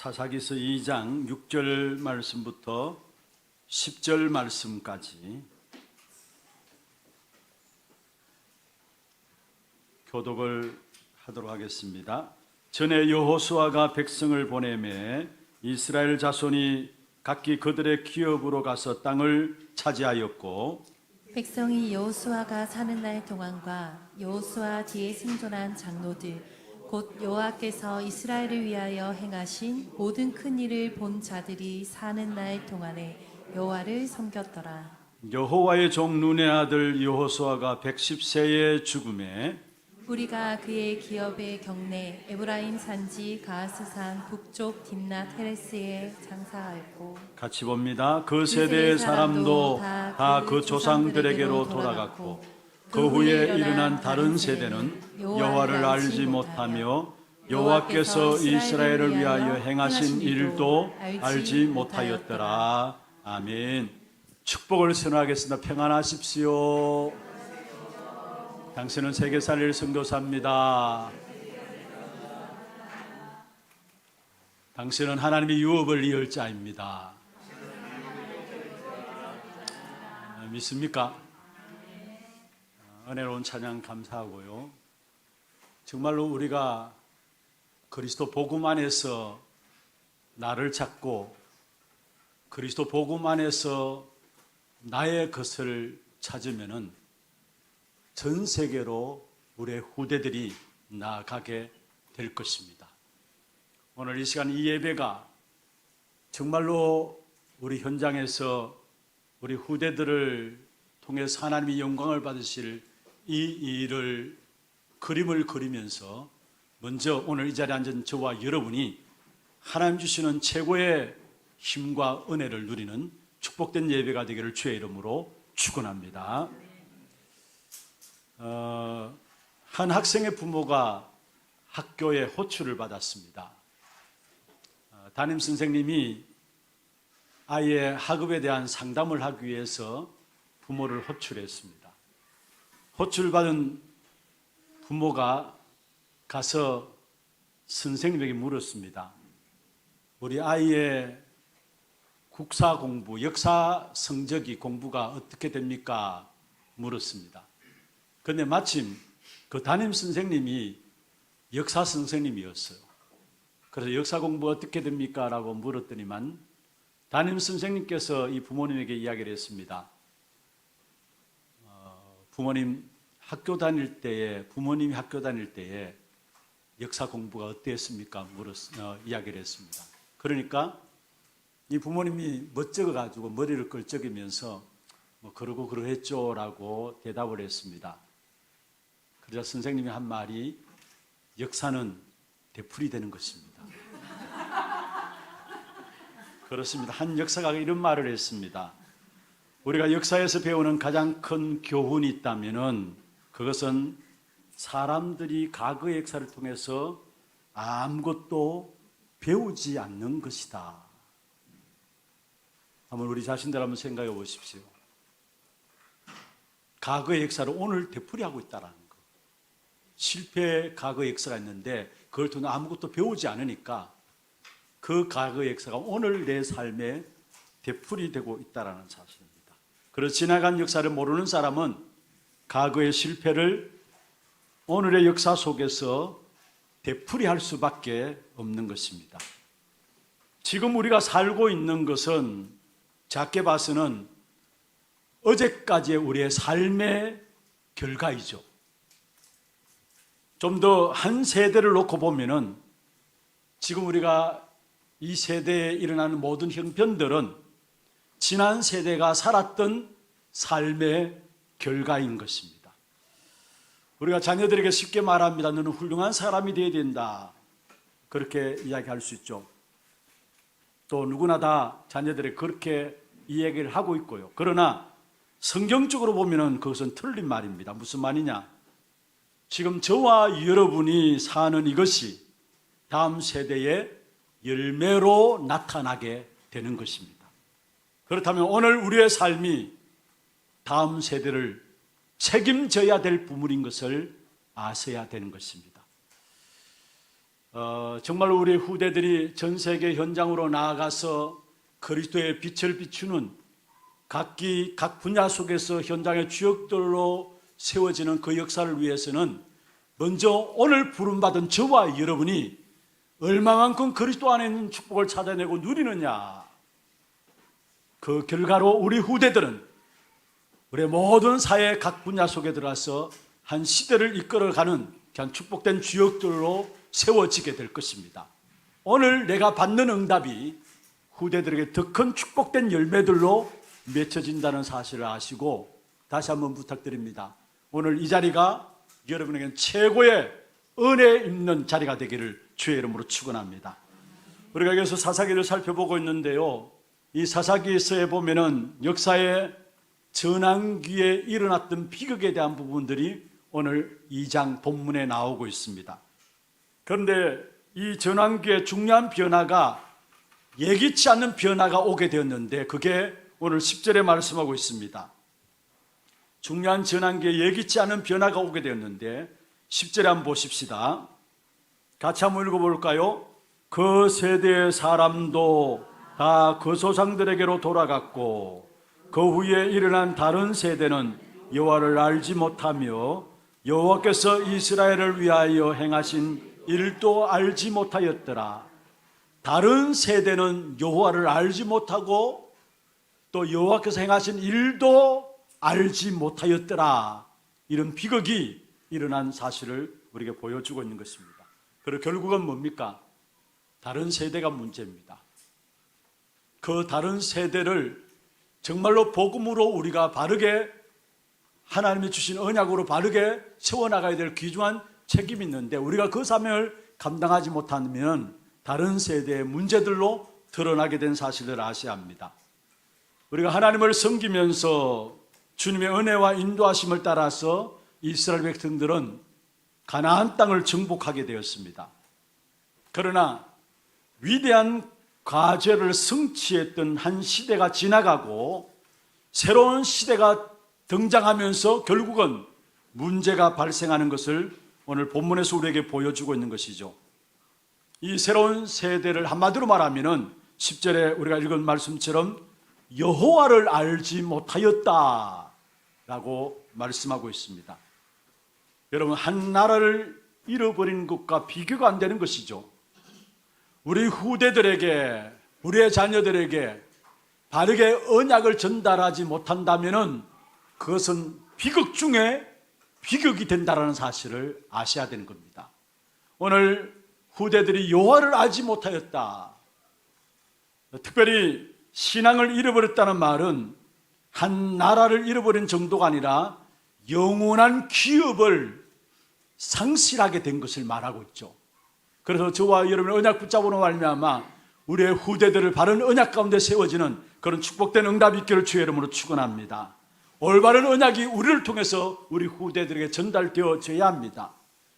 사사기서 2장 6절 말씀부터 10절 말씀까지 교독을 하도록 하겠습니다. 전에 여호수아가 백성을 보내매 이스라엘 자손이 각기 그들의 기업으로 가서 땅을 차지하였고, 백성이 여호수아가 사는 날 동안과 여호수아 뒤에 생존한 장로들 곧 여호와께서 이스라엘을 위하여 행하신 모든 큰 일을 본 자들이 사는 날 동안에 여호와를 섬겼더라. 여호와의 종 눈의 아들 여호수아가 110세에 죽음에 우리가 그의 기업의 경내 에브라임 산지 가스산 북쪽 딥낫 헤레스에 장사하였고, 같이 봅니다. 그 세대의 사람도 다 그 조상들에게로 돌아갔고, 그 후에 일어난 다른 세대는 여호와를 알지 못하며 여호와께서 이스라엘을 위하여 행하신 일도 알지 못하였더라. 아멘. 축복을 선언하겠습니다. 평안하십시오. 당신은 세계 살릴 선교사입니다. 당신은 하나님의 유업을 이을 자입니다. 믿습니까? 은혜로운 찬양 감사하고요. 정말로 우리가 그리스도 복음 안에서 나를 찾고 그리스도 복음 안에서 나의 것을 찾으면은 전 세계로 우리의 후대들이 나아가게 될 것입니다. 오늘 이 시간 이 예배가 정말로 우리 현장에서 우리 후대들을 통해서 하나님의 영광을 받으실 이 일을 그림을 그리면서 먼저 오늘 이 자리에 앉은 저와 여러분이 하나님 주시는 최고의 힘과 은혜를 누리는 축복된 예배가 되기를 주의 이름으로 축원합니다. 한 학생의 부모가 학교에 호출을 받았습니다. 담임 선생님이 아이의 학업에 대한 상담을 하기 위해서 부모를 호출했습니다. 호출받은 부모가 가서 선생님에게 물었습니다. 우리 아이의 국사 공부, 역사 성적이 공부가 어떻게 됩니까? 물었습니다. 그런데 마침 그 담임 선생님이 역사 선생님이었어요. 그래서 역사 공부 어떻게 됩니까? 라고 물었더니만 담임 선생님께서 이 부모님에게 이야기를 했습니다. 부모님이 학교 다닐 때에 역사 공부가 어땠습니까? 이야기를 했습니다. 그러니까 이 부모님이 멋쩍어가지고 머리를 끌적이면서 그러고 그러했죠 라고 대답을 했습니다. 그러자 선생님이 한 말이 역사는 되풀이되는 것입니다. 그렇습니다. 한 역사가가 이런 말을 했습니다. 우리가 역사에서 배우는 가장 큰 교훈이 있다면은 그것은 사람들이 과거의 역사를 통해서 아무것도 배우지 않는 것이다. 한번 우리 자신들 한번 생각해 보십시오. 과거의 역사를 오늘 되풀이하고 있다는 것. 실패의 과거의 역사가 있는데 그걸 통해 아무것도 배우지 않으니까 그 과거의 역사가 오늘 내 삶에 되풀이되고 있다는 사실입니다. 그래서 지나간 역사를 모르는 사람은 과거의 실패를 오늘의 역사 속에서 되풀이할 수밖에 없는 것입니다. 지금 우리가 살고 있는 것은 작게 봐서는 어제까지의 우리의 삶의 결과이죠. 좀 더 한 세대를 놓고 보면은 지금 우리가 이 세대에 일어나는 모든 형편들은 지난 세대가 살았던 삶의 결과인 것입니다. 우리가 자녀들에게 쉽게 말합니다. 너는 훌륭한 사람이 되어야 된다. 그렇게 이야기할 수 있죠. 또 누구나 다 자녀들에게 그렇게 이 얘기를 하고 있고요. 그러나 성경적으로 보면은 그것은 틀린 말입니다. 무슨 말이냐? 지금 저와 여러분이 사는 이것이 다음 세대의 열매로 나타나게 되는 것입니다. 그렇다면 오늘 우리의 삶이 다음 세대를 책임져야 될 부문인 것을 아셔야 되는 것입니다. 정말 우리 후대들이 전 세계 현장으로 나아가서 그리스도의 빛을 비추는 각 분야 속에서 현장의 주역들로 세워지는 그 역사를 위해서는 먼저 오늘 부름받은 저와 여러분이 얼마만큼 그리스도 안에 있는 축복을 찾아내고 누리느냐, 그 결과로 우리 후대들은 우리 모든 사회 각 분야 속에 들어가서 한 시대를 이끌어가는 그냥 축복된 주역들로 세워지게 될 것입니다. 오늘 내가 받는 응답이 후대들에게 더 큰 축복된 열매들로 맺혀진다는 사실을 아시고 다시 한번 부탁드립니다. 오늘 이 자리가 여러분에게는 최고의 은혜 있는 자리가 되기를 주의 이름으로 축원합니다. 우리가 여기서 사사기를 살펴보고 있는데요, 이 사사기서에 보면은 역사의 전환기에 일어났던 비극에 대한 부분들이 오늘 2장 본문에 나오고 있습니다. 그런데 이 전환기의 중요한 변화가 예기치 않는 변화가 오게 되었는데 그게 오늘 10절에 말씀하고 있습니다. 중요한 전환기에 예기치 않은 변화가 오게 되었는데 10절에 한번 보십시다. 같이 한번 읽어볼까요? 그 세대의 사람도 다 그 조상들에게로 돌아갔고 그 후에 일어난 다른 세대는 여호와를 알지 못하며 여호와께서 이스라엘을 위하여 행하신 일도 알지 못하였더라. 다른 세대는 여호와를 알지 못하고 또 여호와께서 행하신 일도 알지 못하였더라. 이런 비극이 일어난 사실을 우리에게 보여주고 있는 것입니다. 그리고 결국은 뭡니까? 다른 세대가 문제입니다. 그 다른 세대를 정말로 복음으로 우리가 바르게 하나님이 주신 언약으로 바르게 세워나가야 될 귀중한 책임이 있는데 우리가 그 사명을 감당하지 못하면 다른 세대의 문제들로 드러나게 된 사실을 아셔야 합니다. 우리가 하나님을 섬기면서 주님의 은혜와 인도하심을 따라서 이스라엘 백성들은 가나안 땅을 정복하게 되었습니다. 그러나 위대한 과제를 성취했던 한 시대가 지나가고 새로운 시대가 등장하면서 결국은 문제가 발생하는 것을 오늘 본문에서 우리에게 보여주고 있는 것이죠. 이 새로운 세대를 한마디로 말하면 10절에 우리가 읽은 말씀처럼 여호와를 알지 못하였다 라고 말씀하고 있습니다. 여러분, 한 나라를 잃어버린 것과 비교가 안 되는 것이죠. 우리 후대들에게, 우리의 자녀들에게 바르게 언약을 전달하지 못한다면 그것은 비극 중에 비극이 된다는 사실을 아셔야 되는 겁니다. 오늘 후대들이 여호와를 알지 못하였다. 특별히 신앙을 잃어버렸다는 말은 한 나라를 잃어버린 정도가 아니라 영원한 기업을 상실하게 된 것을 말하고 있죠. 그래서 저와 여러분의 언약 붙잡으로 말미암아 우리의 후대들을 바른 언약 가운데 세워지는 그런 축복된 응답이 있기를 주의 이름으로 축원합니다. 올바른 언약이 우리를 통해서 우리 후대들에게 전달되어져야 합니다.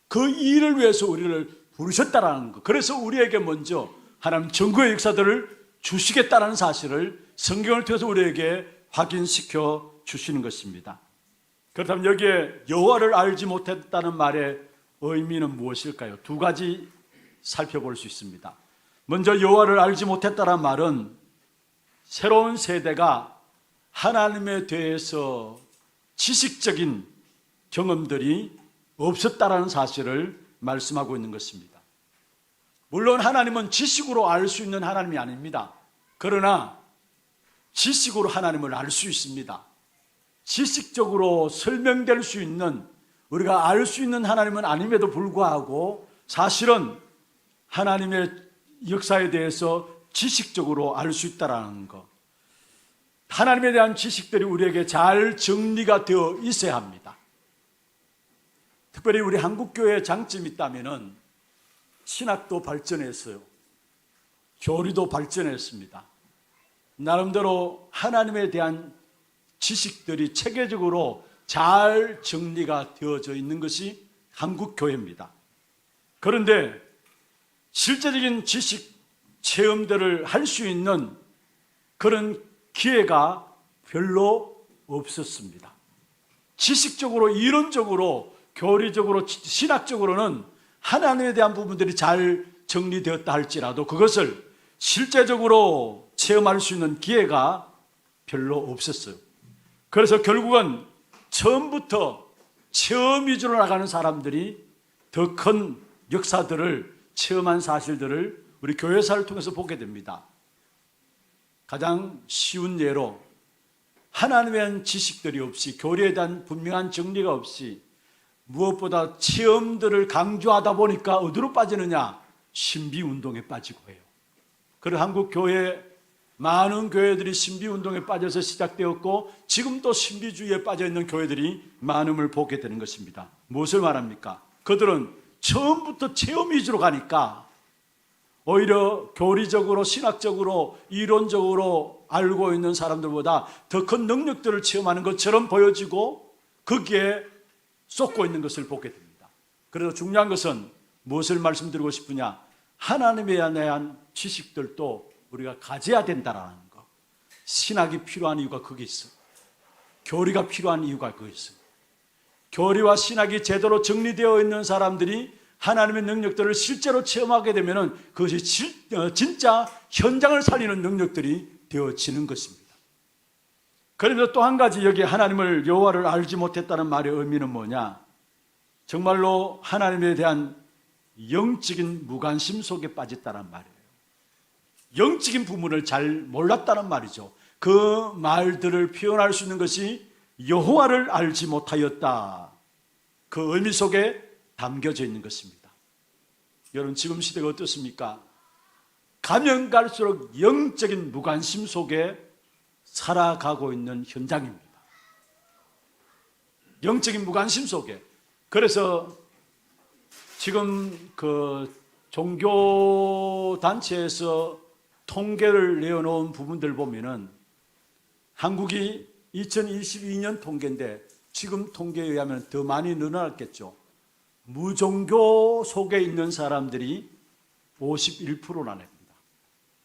그 일을 위해서 우리를 부르셨다라는 것, 그래서 우리에게 먼저 하나님 전구의 역사들을 주시겠다는 사실을 성경을 통해서 우리에게 확인시켜 주시는 것입니다. 그렇다면 여기에 여호와를 알지 못했다는 말의 의미는 무엇일까요? 두 가지 살펴볼 수 있습니다. 먼저 여호와를 알지 못했다는 말은 새로운 세대가 하나님에 대해서 지식적인 경험들이 없었다라는 사실을 말씀하고 있는 것입니다. 물론 하나님은 지식으로 알 수 있는 하나님이 아닙니다. 그러나 지식으로 하나님을 알 수 있습니다. 지식적으로 설명될 수 있는, 우리가 알 수 있는 하나님은 아님에도 불구하고 사실은 하나님의 역사에 대해서 지식적으로 알 수 있다는 것, 하나님에 대한 지식들이 우리에게 잘 정리가 되어 있어야 합니다. 특별히 우리 한국교회의 장점이 있다면 신학도 발전했어요. 교리도 발전했습니다. 나름대로 하나님에 대한 지식들이 체계적으로 잘 정리가 되어져 있는 것이 한국교회입니다. 그런데 실제적인 지식 체험들을 할 수 있는 그런 기회가 별로 없었습니다. 지식적으로, 이론적으로, 교리적으로, 신학적으로는 하나님에 대한 부분들이 잘 정리되었다 할지라도 그것을 실제적으로 체험할 수 있는 기회가 별로 없었어요. 그래서 결국은 처음부터 체험 위주로 나가는 사람들이 더 큰 역사들을 체험한 사실들을 우리 교회사를 통해서 보게 됩니다. 가장 쉬운 예로 하나님에 대한 지식들이 없이, 교리에 대한 분명한 정리가 없이 무엇보다 체험들을 강조하다 보니까 어디로 빠지느냐? 신비운동에 빠지고 해요. 그래서 한국 교회 많은 교회들이 신비운동에 빠져서 시작되었고 지금 또 신비주의에 빠져있는 교회들이 많음을 보게 되는 것입니다. 무엇을 말합니까? 그들은 처음부터 체험 위주로 가니까 오히려 교리적으로, 신학적으로, 이론적으로 알고 있는 사람들보다 더 큰 능력들을 체험하는 것처럼 보여지고 거기에 쏟고 있는 것을 보게 됩니다. 그래서 중요한 것은 무엇을 말씀드리고 싶으냐? 하나님에 대한 지식들도 우리가 가져야 된다라는 거. 신학이 필요한 이유가 거기 있어. 교리가 필요한 이유가 거기 있어. 교리와 신학이 제대로 정리되어 있는 사람들이 하나님의 능력들을 실제로 체험하게 되면 그것이 진짜 현장을 살리는 능력들이 되어지는 것입니다. 그러면서 또 한 가지, 여기 하나님을, 여호와를 알지 못했다는 말의 의미는 뭐냐? 정말로 하나님에 대한 영적인 무관심 속에 빠졌다는 말이에요. 영적인 부분을 잘 몰랐다는 말이죠. 그 말들을 표현할 수 있는 것이 여호와를 알지 못하였다. 그 의미 속에 담겨져 있는 것입니다. 여러분, 지금 시대가 어떻습니까? 가면 갈수록 영적인 무관심 속에 살아가고 있는 현장입니다. 영적인 무관심 속에. 그래서 지금 그 종교단체에서 통계를 내어놓은 부분들 보면은 한국이 2022년 통계인데 지금 통계에 의하면 더 많이 늘어났겠죠. 무종교 속에 있는 사람들이 51%나 냅니다.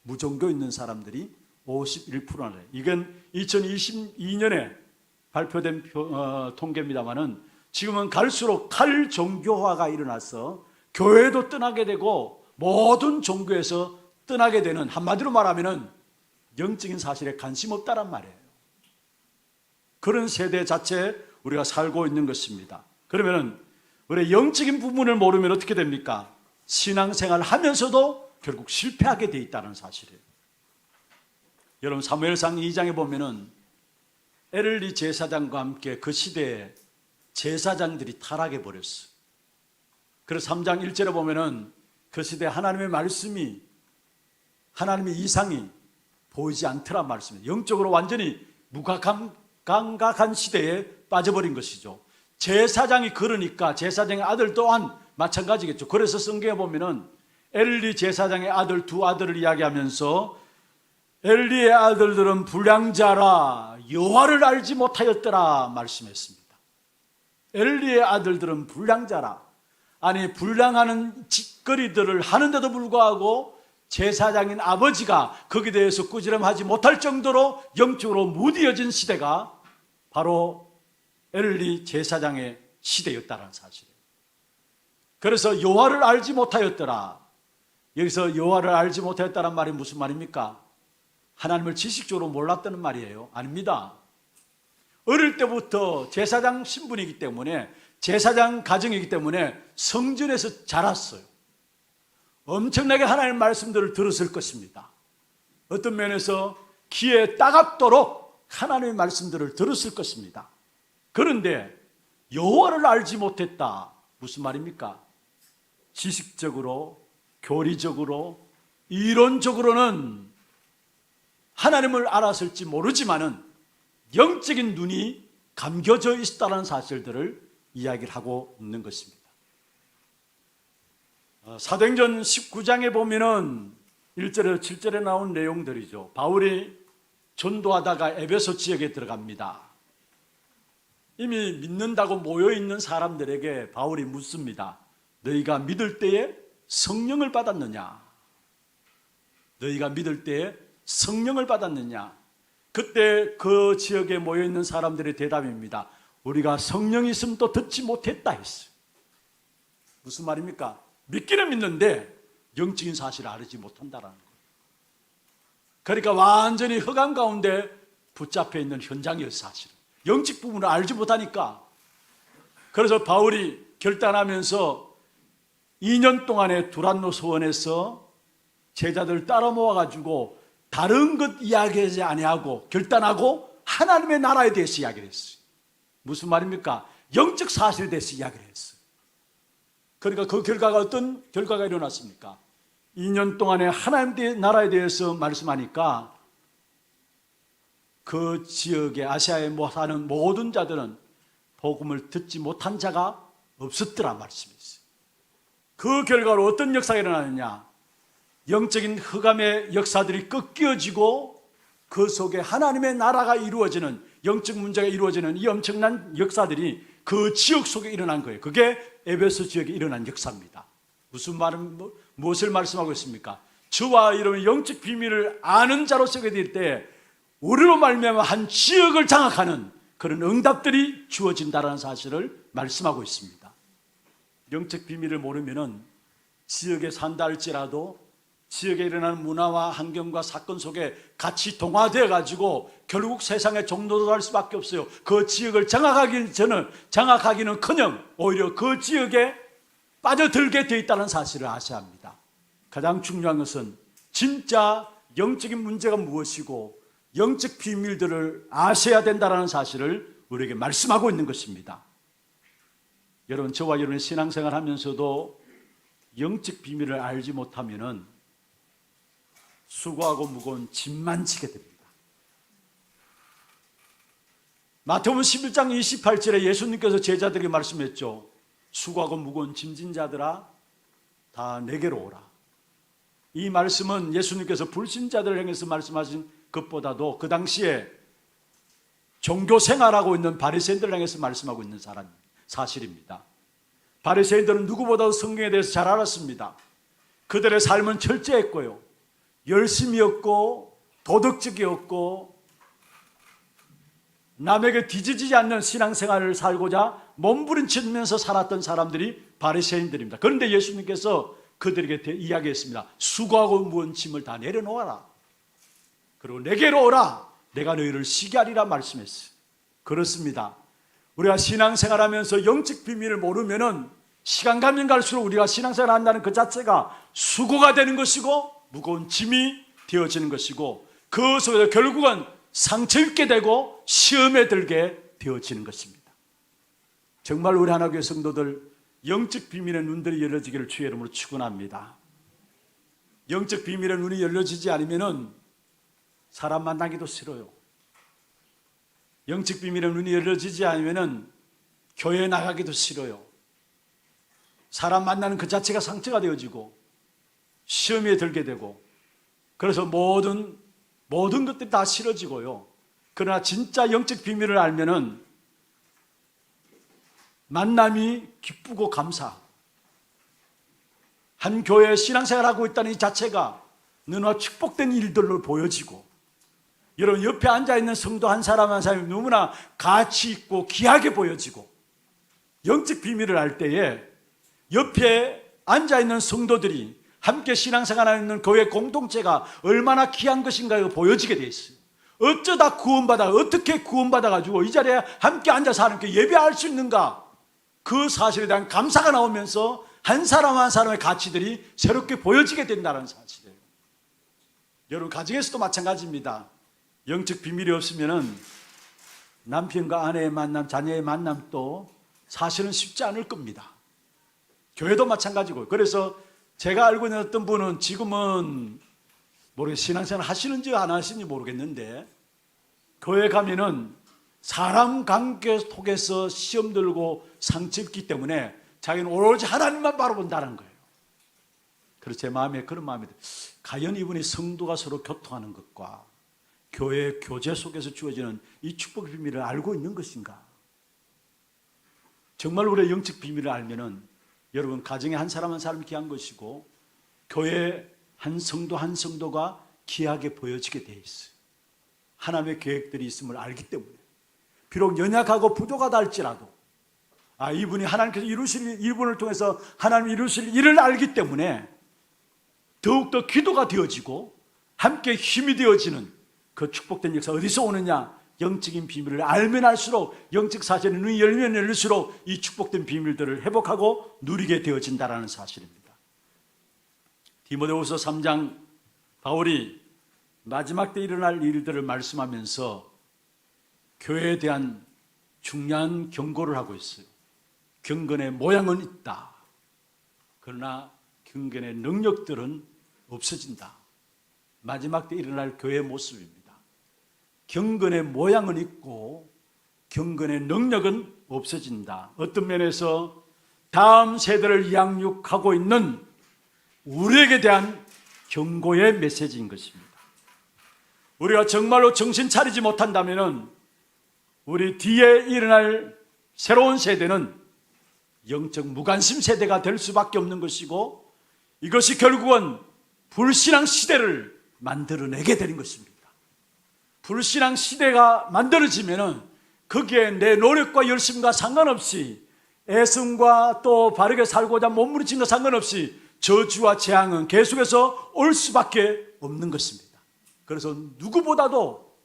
무종교 있는 사람들이 51%나 내. 이건 2022년에 발표된 통계입니다만은 지금은 갈수록 탈종교화가 일어나서 교회도 떠나게 되고 모든 종교에서 떠나게 되는, 한마디로 말하면은 영적인 사실에 관심 없다란 말이에요. 그런 세대 자체에 우리가 살고 있는 것입니다. 그러면은 우리 영적인 부분을 모르면 어떻게 됩니까? 신앙생활 하면서도 결국 실패하게 돼 있다는 사실이에요. 여러분, 사무엘상 2장에 보면은 엘리 제사장과 함께 그 시대에 제사장들이 타락해 버렸어요. 그래서 3장 1절에 보면은 그 시대에 하나님의 말씀이, 하나님의 이상이 보이지 않더란 말씀이에요. 영적으로 완전히 무감각한 시대에 빠져버린 것이죠. 제사장이 그러니까 제사장의 아들 또한 마찬가지겠죠. 그래서 성경에 보면은 엘리 제사장의 아들 두 아들을 이야기하면서 엘리의 아들들은 불량자라 여호와를 알지 못하였더라 말씀했습니다. 엘리의 아들들은 불량자라. 아니, 불량하는 짓거리들을 하는데도 불구하고 제사장인 아버지가 거기에 대해서 꾸지람하지 못할 정도로 영적으로 무디어진 시대가 바로 엘리 제사장의 시대였다는 사실이에요. 그래서 여호와를 알지 못하였더라. 여기서 여호와를 알지 못하였다는 말이 무슨 말입니까? 하나님을 지식적으로 몰랐다는 말이에요? 아닙니다. 어릴 때부터 제사장 신분이기 때문에, 제사장 가정이기 때문에 성전에서 자랐어요. 엄청나게 하나님의 말씀들을 들었을 것입니다. 어떤 면에서 귀에 따갑도록 하나님의 말씀들을 들었을 것입니다. 그런데 여호와를 알지 못했다. 무슨 말입니까? 지식적으로, 교리적으로, 이론적으로는 하나님을 알았을지 모르지만은 영적인 눈이 감겨져 있다는 사실들을 이야기를 하고 있는 것입니다. 사도행전 19장에 보면은 1절에서 7절에 나온 내용들이죠. 바울이 전도하다가 에베소 지역에 들어갑니다. 이미 믿는다고 모여있는 사람들에게 바울이 묻습니다. 너희가 믿을 때에 성령을 받았느냐? 너희가 믿을 때에 성령을 받았느냐? 그때 그 지역에 모여있는 사람들의 대답입니다. 우리가 성령이 있으면 또 듣지 못했다 했어요. 무슨 말입니까? 믿기는 믿는데 영적인 사실을 알지 못한다라는 거예요. 그러니까 완전히 흑암 가운데 붙잡혀 있는 현장이었어요. 사실은 영적 부분을 알지 못하니까. 그래서 바울이 결단하면서 2년 동안의 두란노 소원에서 제자들을 따라 모아가지고 다른 것 이야기하지 아니하고 결단하고 하나님의 나라에 대해서 이야기를 했어요. 무슨 말입니까? 영적 사실에 대해서 이야기를 했어요. 그러니까 그 결과가 어떤 결과가 일어났습니까? 2년 동안에 하나님의 나라에 대해서 말씀하니까 그 지역에 아시아에 사는 모든 자들은 복음을 듣지 못한 자가 없었더라 말씀이었어요. 그 결과로 어떤 역사가 일어나느냐? 영적인 흑암의 역사들이 꺾여지고 그 속에 하나님의 나라가 이루어지는, 영적 문제가 이루어지는 이 엄청난 역사들이 그 지역 속에 일어난 거예요. 그게 에베소 지역에 일어난 역사입니다. 무엇을 말씀하고 있습니까? 저와 여러분의 영적 비밀을 아는 자로 쓰게 될 때 우리로 말미암아 한 지역을 장악하는 그런 응답들이 주어진다는 사실을 말씀하고 있습니다. 영적 비밀을 모르면은 지역에 산다 할지라도 지역에 일어나는 문화와 환경과 사건 속에 같이 동화되어 가지고 결국 세상의 종로도 할 수밖에 없어요. 그 지역을 장악하기는커녕 오히려 그 지역에 빠져들게 되어 있다는 사실을 아셔야 합니다. 가장 중요한 것은 진짜 영적인 문제가 무엇이고 영적 비밀들을 아셔야 된다는 사실을 우리에게 말씀하고 있는 것입니다. 여러분, 저와 여러분의 신앙생활 하면서도 영적 비밀을 알지 못하면은 수고하고 무거운 짐만 지게 됩니다. 마태복음 11장 28절에 예수님께서 제자들에게 말씀했죠. 수고하고 무거운 짐진 자들아 다 내게로 오라. 이 말씀은 예수님께서 불신자들을 향해서 말씀하신 것보다도 그 당시에 종교 생활하고 있는 바리새인들을 향해서 말씀하고 있는 사실입니다. 바리새인들은 누구보다도 성경에 대해서 잘 알았습니다. 그들의 삶은 철저했고요, 열심이었고 도덕적이었고 남에게 뒤지지 않는 신앙생활을 살고자 몸부림치면서 살았던 사람들이 바리새인들입니다. 그런데 예수님께서 그들에게 이야기했습니다. 수고하고 무거운 짐을 다 내려놓아라. 그리고 내게로 오라. 내가 너희를 쉬게 하리라 말씀했어요. 그렇습니다. 우리가 신앙생활하면서 영적 비밀을 모르면은 시간 가면 갈수록 우리가 신앙생활 한다는 그 자체가 수고가 되는 것이고 무거운 짐이 되어지는 것이고 그 속에서 결국은 상처 입게 되고 시험에 들게 되어지는 것입니다. 정말 우리 하나교회 성도들 영적 비밀의 눈들이 열려지기를 주의 이름으로 축원합니다. 영적 비밀의 눈이 열려지지 않으면은 사람 만나기도 싫어요. 영적 비밀의 눈이 열려지지 않으면은 교회에 나가기도 싫어요. 사람 만나는 그 자체가 상처가 되어지고 시험에 들게 되고 그래서 모든 것들이 다 싫어지고요. 그러나 진짜 영적 비밀을 알면은 만남이 기쁘고 감사. 한 교회에 신앙생활하고 있다는 이 자체가 너무나 축복된 일들로 보여지고 여러분 옆에 앉아있는 성도 한 사람 한 사람이 너무나 가치 있고 귀하게 보여지고 영적 비밀을 알 때에 옆에 앉아있는 성도들이 함께 신앙생활하는 교회 공동체가 얼마나 귀한 것인가가 보여지게 돼 있어요. 어쩌다 어떻게 구원받아가지고 이 자리에 함께 앉아서 하나님께 예배할 수 있는가? 그 사실에 대한 감사가 나오면서 한 사람 한 사람의 가치들이 새롭게 보여지게 된다는 사실이에요. 여러분 가정에서도 마찬가지입니다. 영적 비밀이 없으면은 남편과 아내의 만남, 자녀의 만남도 사실은 쉽지 않을 겁니다. 교회도 마찬가지고. 그래서 제가 알고 있는 어떤 분은 지금은 신앙생활 하시는지 안 하시는지 모르겠는데 교회 가면은 사람 관계 속에서 시험 들고 상처 입기 때문에 자기는 오로지 하나님만 바라본다는 거예요. 그래서 제 마음에 그런 마음이 들어요. 과연 이분이 성도가 서로 교통하는 것과 교회 교제 속에서 주어지는 이 축복의 비밀을 알고 있는 것인가? 정말 우리의 영적 비밀을 알면은 여러분 가정에 한 사람 한 사람 귀한 것이고 교회 한 성도가 귀하게 보여지게 돼 있어요. 하나님의 계획들이 있음을 알기 때문에 비록 연약하고 부족하다 할지라도 이분이 하나님께서 이루실 이분을 통해서 하나님 이루실 일을 알기 때문에 더욱더 기도가 되어지고 함께 힘이 되어지는 그 축복된 역사 어디서 오느냐? 영적인 비밀을 알면 알수록, 영적 사실의 눈이 열면 열릴수록 이 축복된 비밀들을 회복하고 누리게 되어진다는 사실입니다. 디모데후서 3장 바울이 마지막 때 일어날 일들을 말씀하면서 교회에 대한 중요한 경고를 하고 있어요. 경건의 모양은 있다. 그러나 경건의 능력들은 없어진다. 마지막 때 일어날 교회의 모습입니다. 경건의 모양은 있고 경건의 능력은 없어진다. 어떤 면에서 다음 세대를 양육하고 있는 우리에게 대한 경고의 메시지인 것입니다. 우리가 정말로 정신 차리지 못한다면 우리 뒤에 일어날 새로운 세대는 영적 무관심 세대가 될 수밖에 없는 것이고, 이것이 결국은 불신앙 시대를 만들어내게 되는 것입니다. 불신앙 시대가 만들어지면 거기에 내 노력과 열심과 상관없이, 애씀과 또 바르게 살고자 몸부림친 것 상관없이 저주와 재앙은 계속해서 올 수밖에 없는 것입니다. 그래서 누구보다도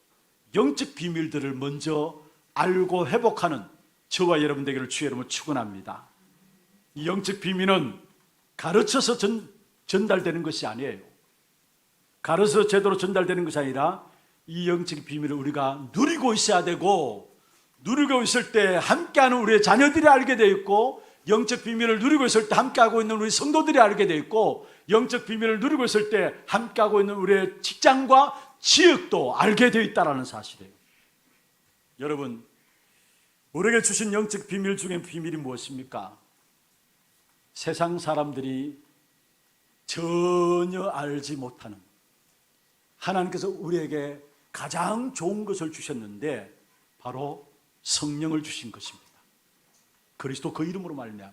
영적 비밀들을 먼저 알고 회복하는 저와 여러분 되기를 주의 이름으로 축원합니다. 이 영적 비밀은 가르쳐서 전달되는 것이 아니에요. 가르쳐서 제대로 전달되는 것이 아니라 이 영적 비밀을 우리가 누리고 있어야 되고, 누리고 있을 때 함께하는 우리의 자녀들이 알게 되어 있고, 영적 비밀을 누리고 있을 때 함께하고 있는 우리 성도들이 알게 되어 있고, 영적 비밀을 누리고 있을 때 함께하고 있는 우리의 직장과 지역도 알게 되어 있다는 사실이에요. 여러분, 우리에게 주신 영적 비밀 중에 비밀이 무엇입니까? 세상 사람들이 전혀 알지 못하는, 하나님께서 우리에게 가장 좋은 것을 주셨는데 바로 성령을 주신 것입니다. 그리스도 그 이름으로 말미암아.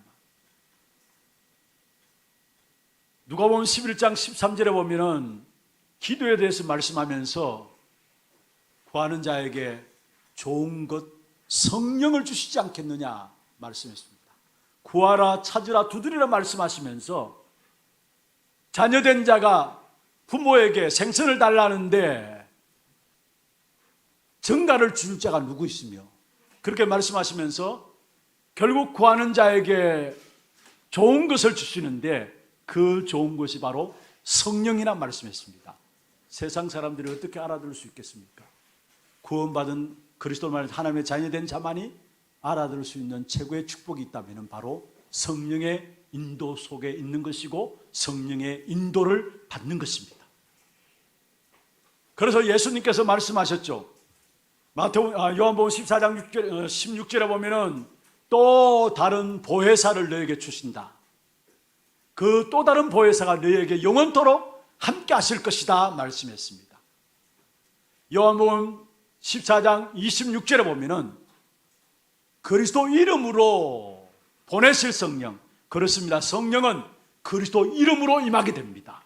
누가복음 11장 13절에 보면은 기도에 대해서 말씀하면서 구하는 자에게 좋은 것 성령을 주시지 않겠느냐 말씀했습니다. 구하라, 찾으라, 두드리라 말씀하시면서 자녀된 자가 부모에게 생선을 달라는데 정가를 줄 자가 누구 있으며, 그렇게 말씀하시면서 결국 구하는 자에게 좋은 것을 주시는데 그 좋은 것이 바로 성령이라 말씀했습니다. 세상 사람들이 어떻게 알아들을 수 있겠습니까? 구원받은 그리스도 말 하나님의 자녀된 자만이 알아들을 수 있는 최고의 축복이 있다면 바로 성령의 인도 속에 있는 것이고 성령의 인도를 받는 것입니다. 그래서 예수님께서 말씀하셨죠. 요한복음 14장 16절에 보면은 또 다른 보혜사를 너에게 주신다. 그 또 다른 보혜사가 너에게 영원토록 함께 하실 것이다 말씀했습니다. 요한복음 14장 26절에 보면은 그리스도 이름으로 보내실 성령, 그렇습니다. 성령은 그리스도 이름으로 임하게 됩니다.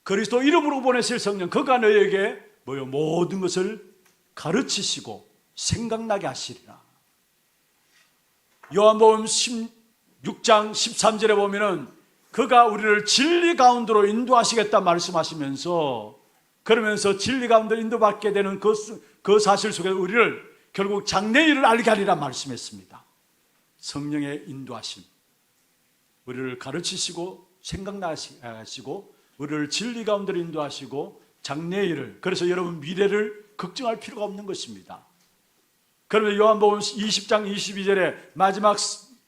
그리스도 이름으로 보내실 성령, 그가 너에게 모든 것을 가르치시고 생각나게 하시리라. 요한복음 16장 13절에 보면은 그가 우리를 진리 가운데로 인도하시겠다 말씀하시면서, 그러면서 진리 가운데로 인도받게 되는 그 사실 속에 우리를 결국 장래일을 알게 하리라 말씀했습니다. 성령의 인도하심, 우리를 가르치시고 생각나게 하시고 우리를 진리 가운데로 인도하시고 장래일을, 그래서 여러분 미래를 걱정할 필요가 없는 것입니다. 그러면 요한복음 20장 22절에 마지막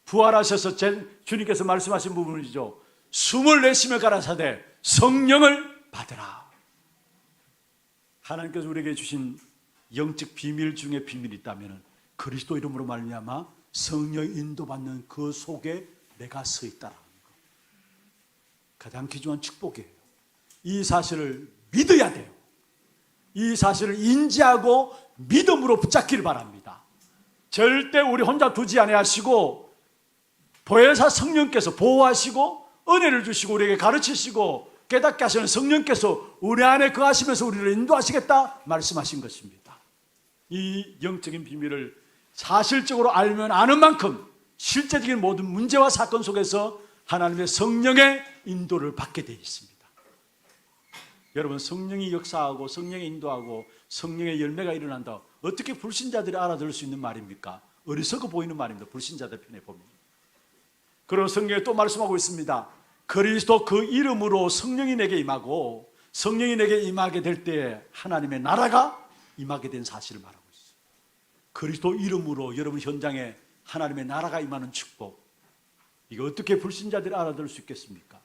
부활하셔서 주님께서 말씀하신 부분이죠. 숨을 내쉬며 가라사대 성령을 받으라. 하나님께서 우리에게 주신 영적 비밀 중에 비밀이 있다면 그리스도 이름으로 말미암아 성령 인도받는 그 속에 내가 서 있다라는 것, 가장 귀중한 축복이에요. 이 사실을 믿어야 돼요. 이 사실을 인지하고 믿음으로 붙잡기를 바랍니다. 절대 우리 혼자 두지 아니하시고 보혜사 성령께서 보호하시고 은혜를 주시고 우리에게 가르치시고 깨닫게 하시는 성령께서 우리 안에 거하시면서 우리를 인도하시겠다 말씀하신 것입니다. 이 영적인 비밀을 사실적으로 알면 아는 만큼 실제적인 모든 문제와 사건 속에서 하나님의 성령의 인도를 받게 되어 있습니다. 여러분, 성령이 역사하고 성령이 인도하고 성령의 열매가 일어난다. 어떻게 불신자들이 알아들을 수 있는 말입니까? 어리석어 보이는 말입니다. 불신자들 편에 보면. 그리고 성경에 또 말씀하고 있습니다. 그리스도 그 이름으로 성령이 내게 임하고 성령이 내게 임하게 될 때에 하나님의 나라가 임하게 된 사실을 말하고 있어요. 그리스도 이름으로 여러분 현장에 하나님의 나라가 임하는 축복, 이거 어떻게 불신자들이 알아들을 수 있겠습니까?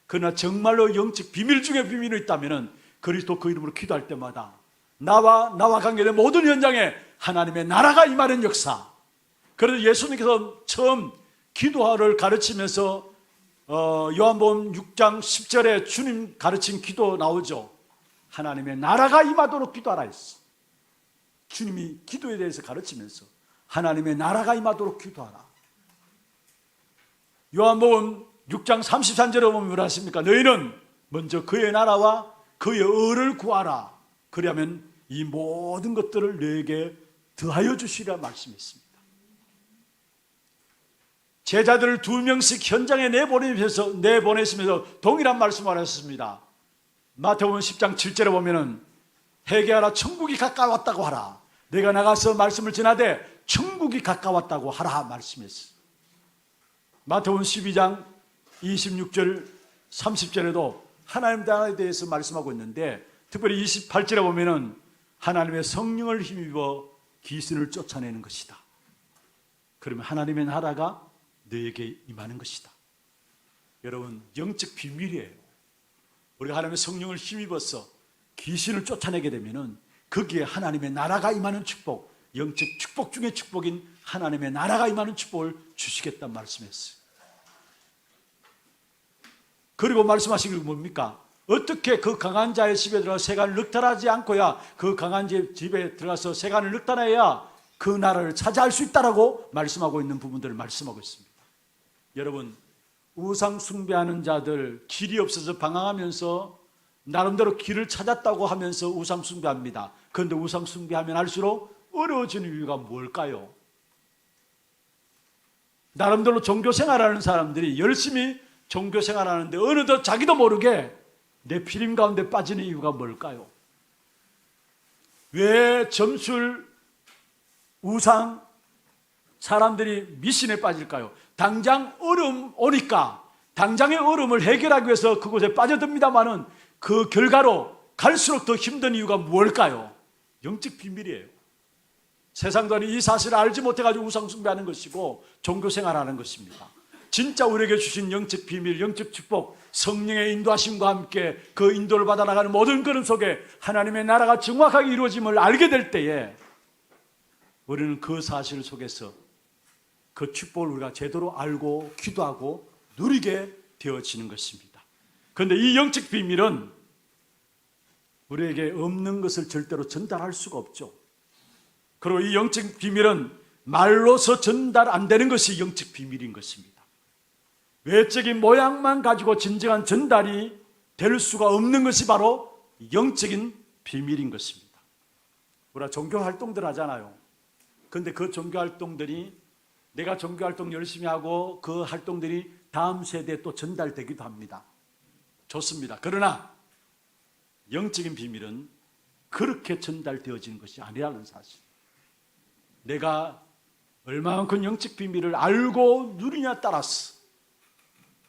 그러나 정말로 영적 비밀 중에 비밀이 있다면 그리스도 그 이름으로 기도할 때마다 나와 관계된 모든 현장에 하나님의 나라가 임하는 역사. 그래서 예수님께서 처음 기도를 가르치면서 요한복음 6장 10절에 주님 가르친 기도 나오죠. 하나님의 나라가 임하도록 기도하라 했어. 주님이 기도에 대해서 가르치면서 하나님의 나라가 임하도록 기도하라. 요한복음 6장 33절에 보면 뭐라 하십니까? 너희는 먼저 그의 나라와 그의 의를 구하라. 그리하면 이 모든 것들을 너에게 더하여 주시리라 말씀했습니다. 제자들을 2명씩 현장에 내보내시면서 동일한 말씀을 하셨습니다. 마태복음 10장 7절에 보면은 회개하라, 천국이 가까웠다고 하라. 내가 나가서 말씀을 전하되 천국이 가까웠다고 하라 말씀했어요. 마태복음 12장 26절 30절에도 하나님 나라에 대해서 말씀하고 있는데, 특별히 28절에 보면은 하나님의 성령을 힘입어 귀신을 쫓아내는 것이다. 그러면 하나님의 나라가 너에게 임하는 것이다. 여러분, 영적 비밀이에요. 우리가 하나님의 성령을 힘입어서 귀신을 쫓아내게 되면은 거기에 하나님의 나라가 임하는 축복, 영적 축복 중의 축복인 하나님의 나라가 임하는 축복을 주시겠다는 말씀했어요. 그리고 말씀하신 게 뭡니까? 어떻게 그 강한 자의 집에 들어가 세간을 늑탈하지 않고야, 그 강한 집에 들어가서 세간을 늑탈해야 그 나라를 차지할 수 있다라고 말씀하고 있는 부분들을 말씀하고 있습니다. 여러분, 우상 숭배하는 자들, 길이 없어서 방황하면서 나름대로 길을 찾았다고 하면서 우상 숭배합니다. 그런데 우상 숭배하면 할수록 어려워지는 이유가 뭘까요? 나름대로 종교 생활하는 사람들이 열심히 종교 생활하는데 어느덧 자기도 모르게 내 피림 가운데 빠지는 이유가 뭘까요? 왜 점술, 우상, 사람들이 미신에 빠질까요? 당장 어려움 오니까 당장의 어려움을 해결하기 위해서 그곳에 빠져듭니다마는 그 결과로 갈수록 더 힘든 이유가 뭘까요? 영적 비밀이에요. 세상들이 이 사실을 알지 못해가지고 우상 숭배하는 것이고 종교 생활하는 것입니다. 진짜 우리에게 주신 영적 비밀, 영적 축복, 성령의 인도하심과 함께 그 인도를 받아 나가는 모든 걸음 속에 하나님의 나라가 정확하게 이루어짐을 알게 될 때에 우리는 그 사실 속에서 그 축복을 우리가 제대로 알고 기도하고 누리게 되어지는 것입니다. 그런데 이 영적 비밀은 우리에게 없는 것을 절대로 전달할 수가 없죠. 그리고 이 영적 비밀은 말로서 전달 안 되는 것이 영적 비밀인 것입니다. 외적인 모양만 가지고 진정한 전달이 될 수가 없는 것이 바로 영적인 비밀인 것입니다. 우리가 종교 활동들 하잖아요. 그런데 그 종교 활동들이 내가 종교 활동 열심히 하고 그 활동들이 다음 세대에 또 전달되기도 합니다. 좋습니다. 그러나 영적인 비밀은 그렇게 전달되어지는 것이 아니라는 사실. 내가 얼마만큼 영적 비밀을 알고 누리냐에 따라서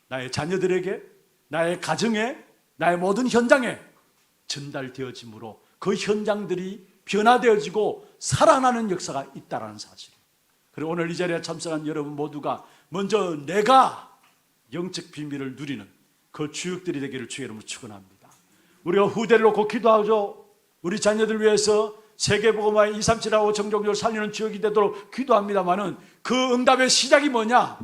나의 자녀들에게, 나의 가정에, 나의 모든 현장에 전달되어지므로 그 현장들이 변화되어지고 살아나는 역사가 있다는 사실. 그리고 오늘 이 자리에 참석한 여러분 모두가 먼저 내가 영적 비밀을 누리는 그 주역들이 되기를 주의 이름으로 축원합니다. 우리가 후대를 놓고 기도하죠. 우리 자녀들 위해서 세계복음화의 237하고 정종적으로 살리는 주역이 되도록 기도합니다마는 그 응답의 시작이 뭐냐?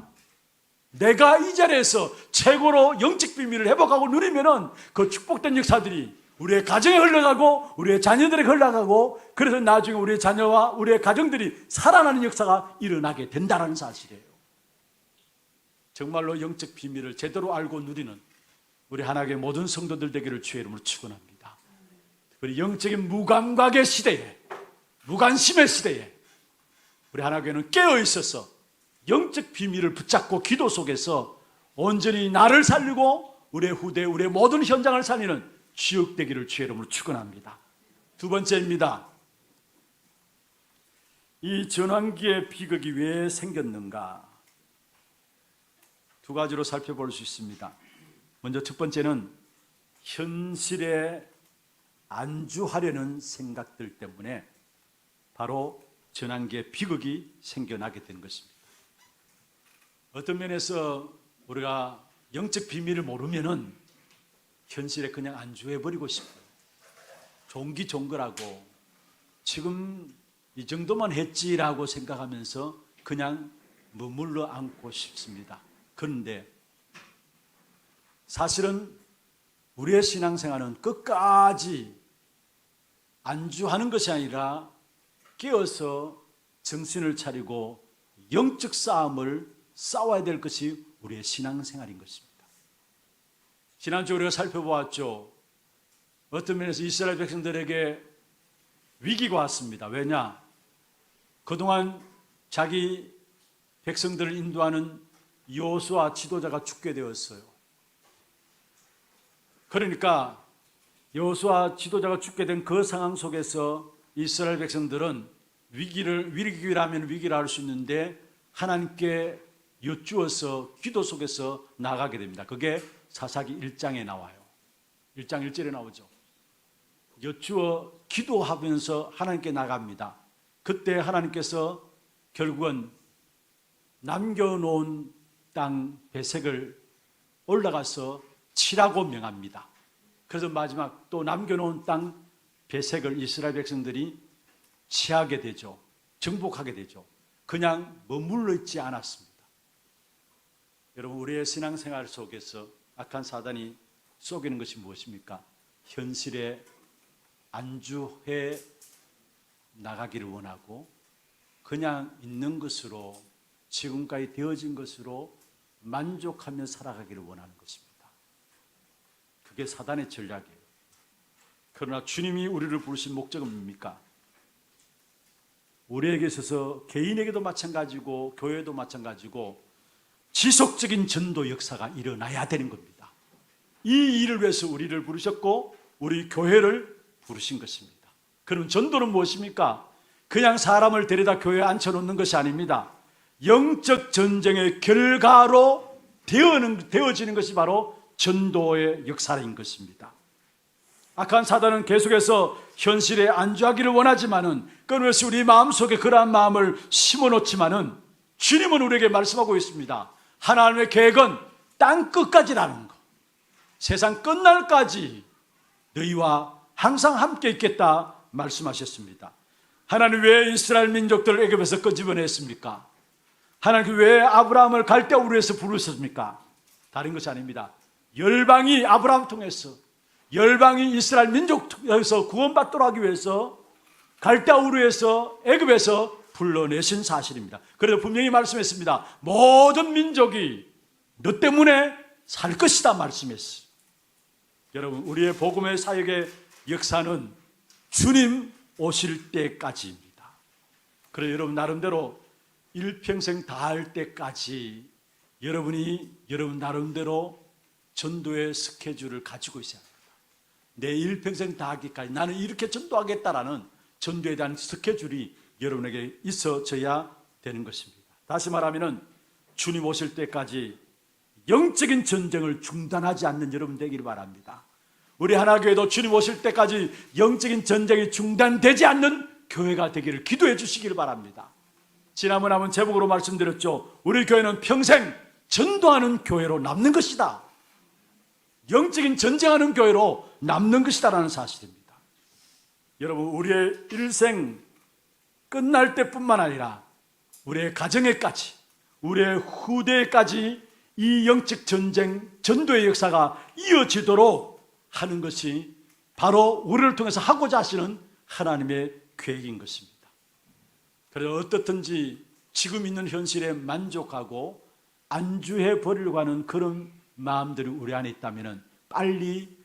내가 이 자리에서 최고로 영적 비밀을 회복하고 누리면은 그 축복된 역사들이 우리의 가정에 흘러가고 우리의 자녀들에게 흘러가고 그래서 나중에 우리의 자녀와 우리의 가정들이 살아나는 역사가 일어나게 된다는 사실이에요. 정말로 영적 비밀을 제대로 알고 누리는 우리 하나님의 모든 성도들 되기를 주의 이름으로 축원합니다. 우리 영적인 무감각의 시대에, 무관심의 시대에 우리 하나님께는 깨어 있어서 영적 비밀을 붙잡고 기도 속에서 온전히 나를 살리고 우리의 후대, 우리의 모든 현장을 살리는 주역 되기를 주의 이름으로 축원합니다. 두 번째입니다. 이 전환기의 비극이 왜 생겼는가? 두 가지로 살펴볼 수 있습니다. 먼저 첫 번째는 현실에 안주하려는 생각들 때문에 바로 전환기의 비극이 생겨나게 된 것입니다. 어떤 면에서 우리가 영적 비밀을 모르면은 현실에 그냥 안주해버리고 싶어요. 종기종거라고 지금 이 정도만 했지라고 생각하면서 그냥 머물러 앉고 싶습니다. 그런데 사실은 우리의 신앙생활은 끝까지 안주하는 것이 아니라 깨어서 정신을 차리고 영적 싸움을 싸워야 될 것이 우리의 신앙생활인 것입니다. 지난주에 우리가 살펴보았죠. 어떤 면에서 이스라엘 백성들에게 위기가 왔습니다. 왜냐? 그동안 자기 백성들을 인도하는 여호수아 지도자가 죽게 되었어요. 그러니까 여호수아 지도자가 죽게 된 그 상황 속에서 이스라엘 백성들은 위기라면 위기라 할 수 있는데 하나님께 여쭈어서 기도 속에서 나가게 됩니다. 그게 사사기 1장에 나와요. 1장 1절에 나오죠. 여쭈어 기도하면서 하나님께 나갑니다. 그때 하나님께서 결국은 남겨놓은 땅 배색을 올라가서 치라고 명합니다. 그래서 마지막 또 남겨놓은 땅 배색을 이스라엘 백성들이 취하게 되죠. 정복하게 되죠. 그냥 머물러 있지 않았습니다. 여러분, 우리의 신앙생활 속에서 악한 사단이 쏘기는 것이 무엇입니까? 현실에 안주해 나가기를 원하고 그냥 있는 것으로 지금까지 되어진 것으로 만족하며 살아가기를 원하는 것입니다. 그게 사단의 전략이에요. 그러나 주님이 우리를 부르신 목적은 뭡니까? 우리에게 있어서 개인에게도 마찬가지고 교회도 마찬가지고 지속적인 전도 역사가 일어나야 되는 겁니다. 이 일을 위해서 우리를 부르셨고 우리 교회를 부르신 것입니다. 그럼 전도는 무엇입니까? 그냥 사람을 데려다 교회에 앉혀놓는 것이 아닙니다. 영적 전쟁의 결과로 되어지는 것이 바로 전도의 역사인 것입니다. 악한 사단은 계속해서 현실에 안주하기를 원하지만은 끊임없이 우리 마음속에 그러한 마음을 심어놓지만은 주님은 우리에게 말씀하고 있습니다. 하나님의 계획은 땅 끝까지라는 것, 세상 끝날까지 너희와 항상 함께 있겠다 말씀하셨습니다. 하나님 왜 이스라엘 민족들을 애굽에서 끄집어냈습니까? 하나님 왜 아브라함을 갈대아 우르에서 부르셨습니까? 다른 것이 아닙니다. 열방이 아브라함 통해서 열방이 이스라엘 민족에서 구원받도록 하기 위해서 갈대아 우르에서 애굽에서 불러내신 사실입니다. 그래서 분명히 말씀했습니다. 모든 민족이 너 때문에 살 것이다 말씀했어요. 여러분, 우리의 복음의 사역의 역사는 주님 오실 때까지입니다. 그래서 여러분 나름대로 일평생 다 할 때까지 여러분 나름대로 전도의 스케줄을 가지고 있어야 합니다. 내 일평생 다 하기까지 나는 이렇게 전도하겠다라는 전도에 대한 스케줄이 여러분에게 있어져야 되는 것입니다. 다시 말하면 주님 오실 때까지 영적인 전쟁을 중단하지 않는 여러분 되기를 바랍니다. 우리 하나교회도 주님 오실 때까지 영적인 전쟁이 중단되지 않는 교회가 되기를 기도해 주시기를 바랍니다. 지난번에 한번 제목으로 말씀드렸죠. 우리 교회는 평생 전도하는 교회로 남는 것이다. 영적인 전쟁하는 교회로 남는 것이다라는 사실입니다. 여러분, 우리의 일생 끝날 때뿐만 아니라 우리의 가정에까지, 우리의 후대에까지 이 영적 전쟁, 전도의 역사가 이어지도록 하는 것이 바로 우리를 통해서 하고자 하시는 하나님의 계획인 것입니다. 그래서 어떻든지 지금 있는 현실에 만족하고 안주해 버리려고 하는 그런 마음들이 우리 안에 있다면 빨리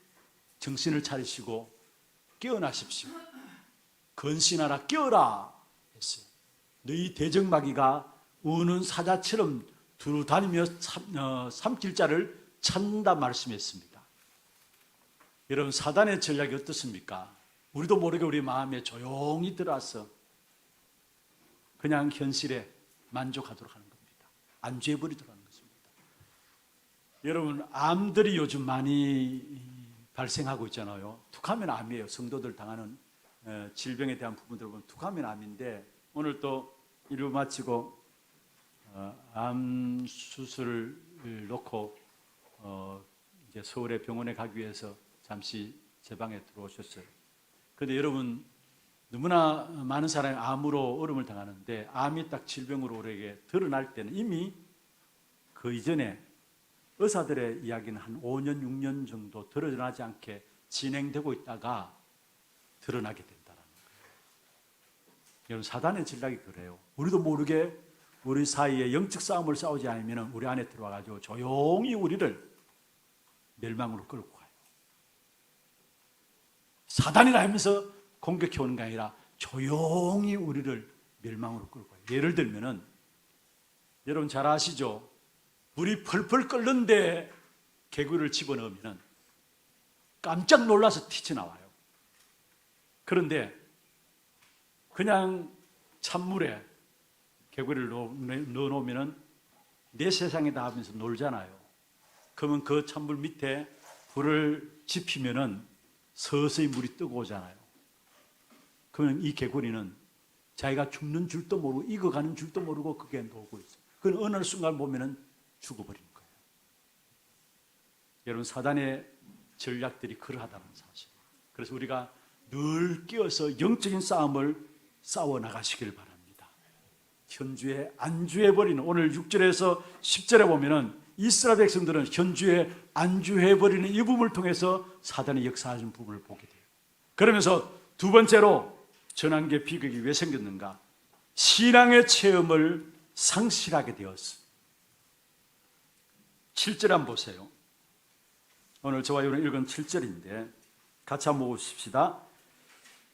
정신을 차리시고 깨어나십시오. 건신하라, 깨어라 했어요. 너희 대적마귀가 우는 사자처럼 두루 다니며 삼킬자를 찾는다 말씀했습니다. 여러분, 사단의 전략이 어떻습니까? 우리도 모르게 우리 마음에 조용히 들어와서 그냥 현실에 만족하도록 하는 겁니다. 안주해버리도록 하는 것입니다. 여러분, 암들이 요즘 많이 발생하고 있잖아요. 툭하면 암이에요. 성도들 당하는 질병에 대한 부분들을 보면 툭하면 암인데, 오늘 또 일부 마치고 암 수술을 놓고 이제 서울의 병원에 가기 위해서 잠시 제 방에 들어오셨어요. 그런데 여러분, 너무나 많은 사람이 암으로 어려움을 당하는데, 암이 딱 질병으로 우리에게 드러날 때는 이미 그 이전에 의사들의 이야기는 한 5년, 6년 정도 드러나지 않게 진행되고 있다가 드러나게 된다는 거예요. 여러분, 사단의 전략이 그래요. 우리도 모르게 우리 사이에 영적 싸움을 싸우지 않으면 우리 안에 들어와가지고 조용히 우리를 멸망으로 끌고 가요. 사단이라 하면서 공격해 오는 게 아니라 조용히 우리를 멸망으로 끌고 가요. 예를 들면은, 여러분 잘 아시죠? 물이 펄펄 끓는데 개구리를 집어넣으면 깜짝 놀라서 튀쳐나와요. 그런데 그냥 찬물에 개구리를 넣어놓으면 내 세상이다 하면서 놀잖아요. 그러면 그 찬물 밑에 불을 지피면은 서서히 물이 뜨거워오잖아요. 그러면 이 개구리는 자기가 죽는 줄도 모르고 익어가는 줄도 모르고 그게 놀고 있어요. 그건 어느 순간 보면은 죽어버리는 거예요. 여러분, 사단의 전략들이 그러하다는 사실. 그래서 우리가 늘 끼어서 영적인 싸움을 싸워 나가시길 바랍니다. 현주에 안주해버리는, 오늘 6절에서 10절에 보면은 이스라엘 백성들은 현주에 안주해버리는 이 부분을 통해서 사단의 역사하는 부분을 보게 돼요. 그러면서 두 번째로 전환계 비극이 왜 생겼는가? 신앙의 체험을 상실하게 되었어. 7절 한번 보세요. 오늘 저와 여러분 읽은 7절인데 같이 한번 보십시다.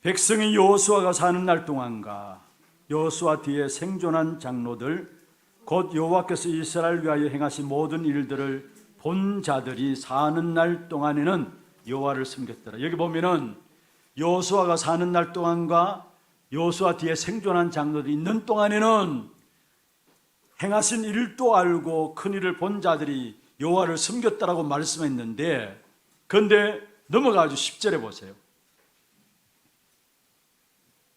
백성이 여호수아가 사는 날 동안과 여호수아 뒤에 생존한 장로들 곧 여호와께서 이스라엘을 위하여 행하신 모든 일들을 본 자들이 사는 날 동안에는 여호와를 섬겼더라. 여기 보면은 여호수아가 사는 날 동안과 여호수아 뒤에 생존한 장로들이 있는 동안에는 행하신 일도 알고 큰 일을 본 자들이 여호와를 섬겼다라고 말씀했는데, 그런데 넘어가서 10절에 보세요.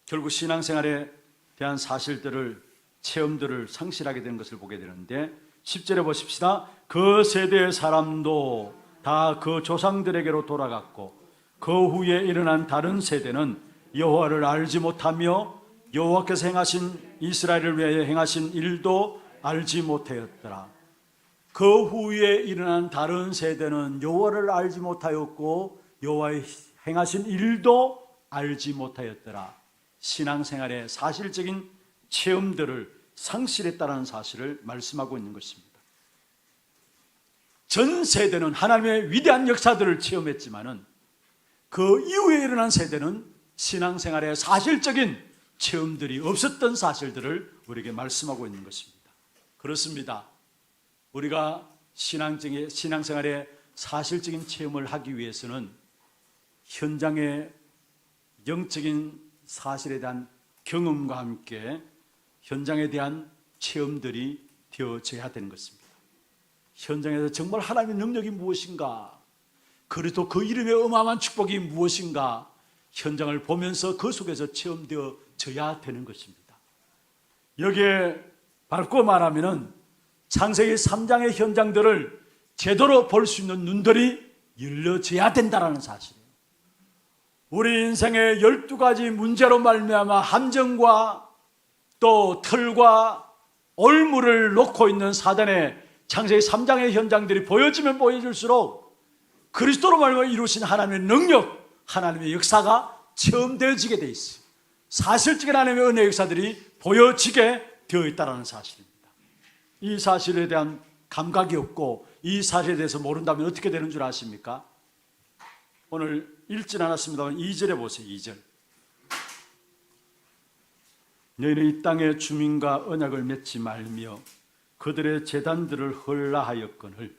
결국 신앙생활에 대한 사실들을, 체험들을 상실하게 되는 것을 보게 되는데, 10절에 보십시다. 그 세대의 사람도 다 그 조상들에게로 돌아갔고 그 후에 일어난 다른 세대는 여호와를 알지 못하며 여호와께서 행하신 이스라엘을 위하여 행하신 일도 알지 못하였더라. 그 후에 일어난 다른 세대는 여호와를 알지 못하였고 여호와의 행하신 일도 알지 못하였더라. 신앙생활의 사실적인 체험들을 상실했다는 사실을 말씀하고 있는 것입니다. 전 세대는 하나님의 위대한 역사들을 체험했지만은 그 이후에 일어난 세대는 신앙생활의 사실적인 체험들이 없었던 사실들을 우리에게 말씀하고 있는 것입니다. 그렇습니다. 우리가 신앙생활의 사실적인 체험을 하기 위해서는 현장의 영적인 사실에 대한 경험과 함께 현장에 대한 체험들이 되어져야 되는 것입니다. 현장에서 정말 하나님의 능력이 무엇인가, 그리고 그 이름의 어마어마한 축복이 무엇인가, 현장을 보면서 그 속에서 체험되어져야 되는 것입니다. 여기에 바르고 말하면은 창세기 3장의 현장들을 제대로 볼 수 있는 눈들이 열려져야 된다는 사실이에요. 우리 인생의 12가지 문제로 말미암아 함정과 또 틀과 올무를 놓고 있는 사단의 창세기 3장의 현장들이 보여지면 보여질수록 그리스도로 말미암아 이루신 하나님의 능력, 하나님의 역사가 체험되어지게 돼 있어요. 사실적인 하나님의 은혜의 역사들이 보여지게 되어 있다는 사실입니다. 이 사실에 대한 감각이 없고 이 사실에 대해서 모른다면 어떻게 되는 줄 아십니까? 오늘 읽진 않았습니다만 2절에 보세요. 2절. 너희는 이 땅의 주민과 언약을 맺지 말며 그들의 제단들을 헐라하였거늘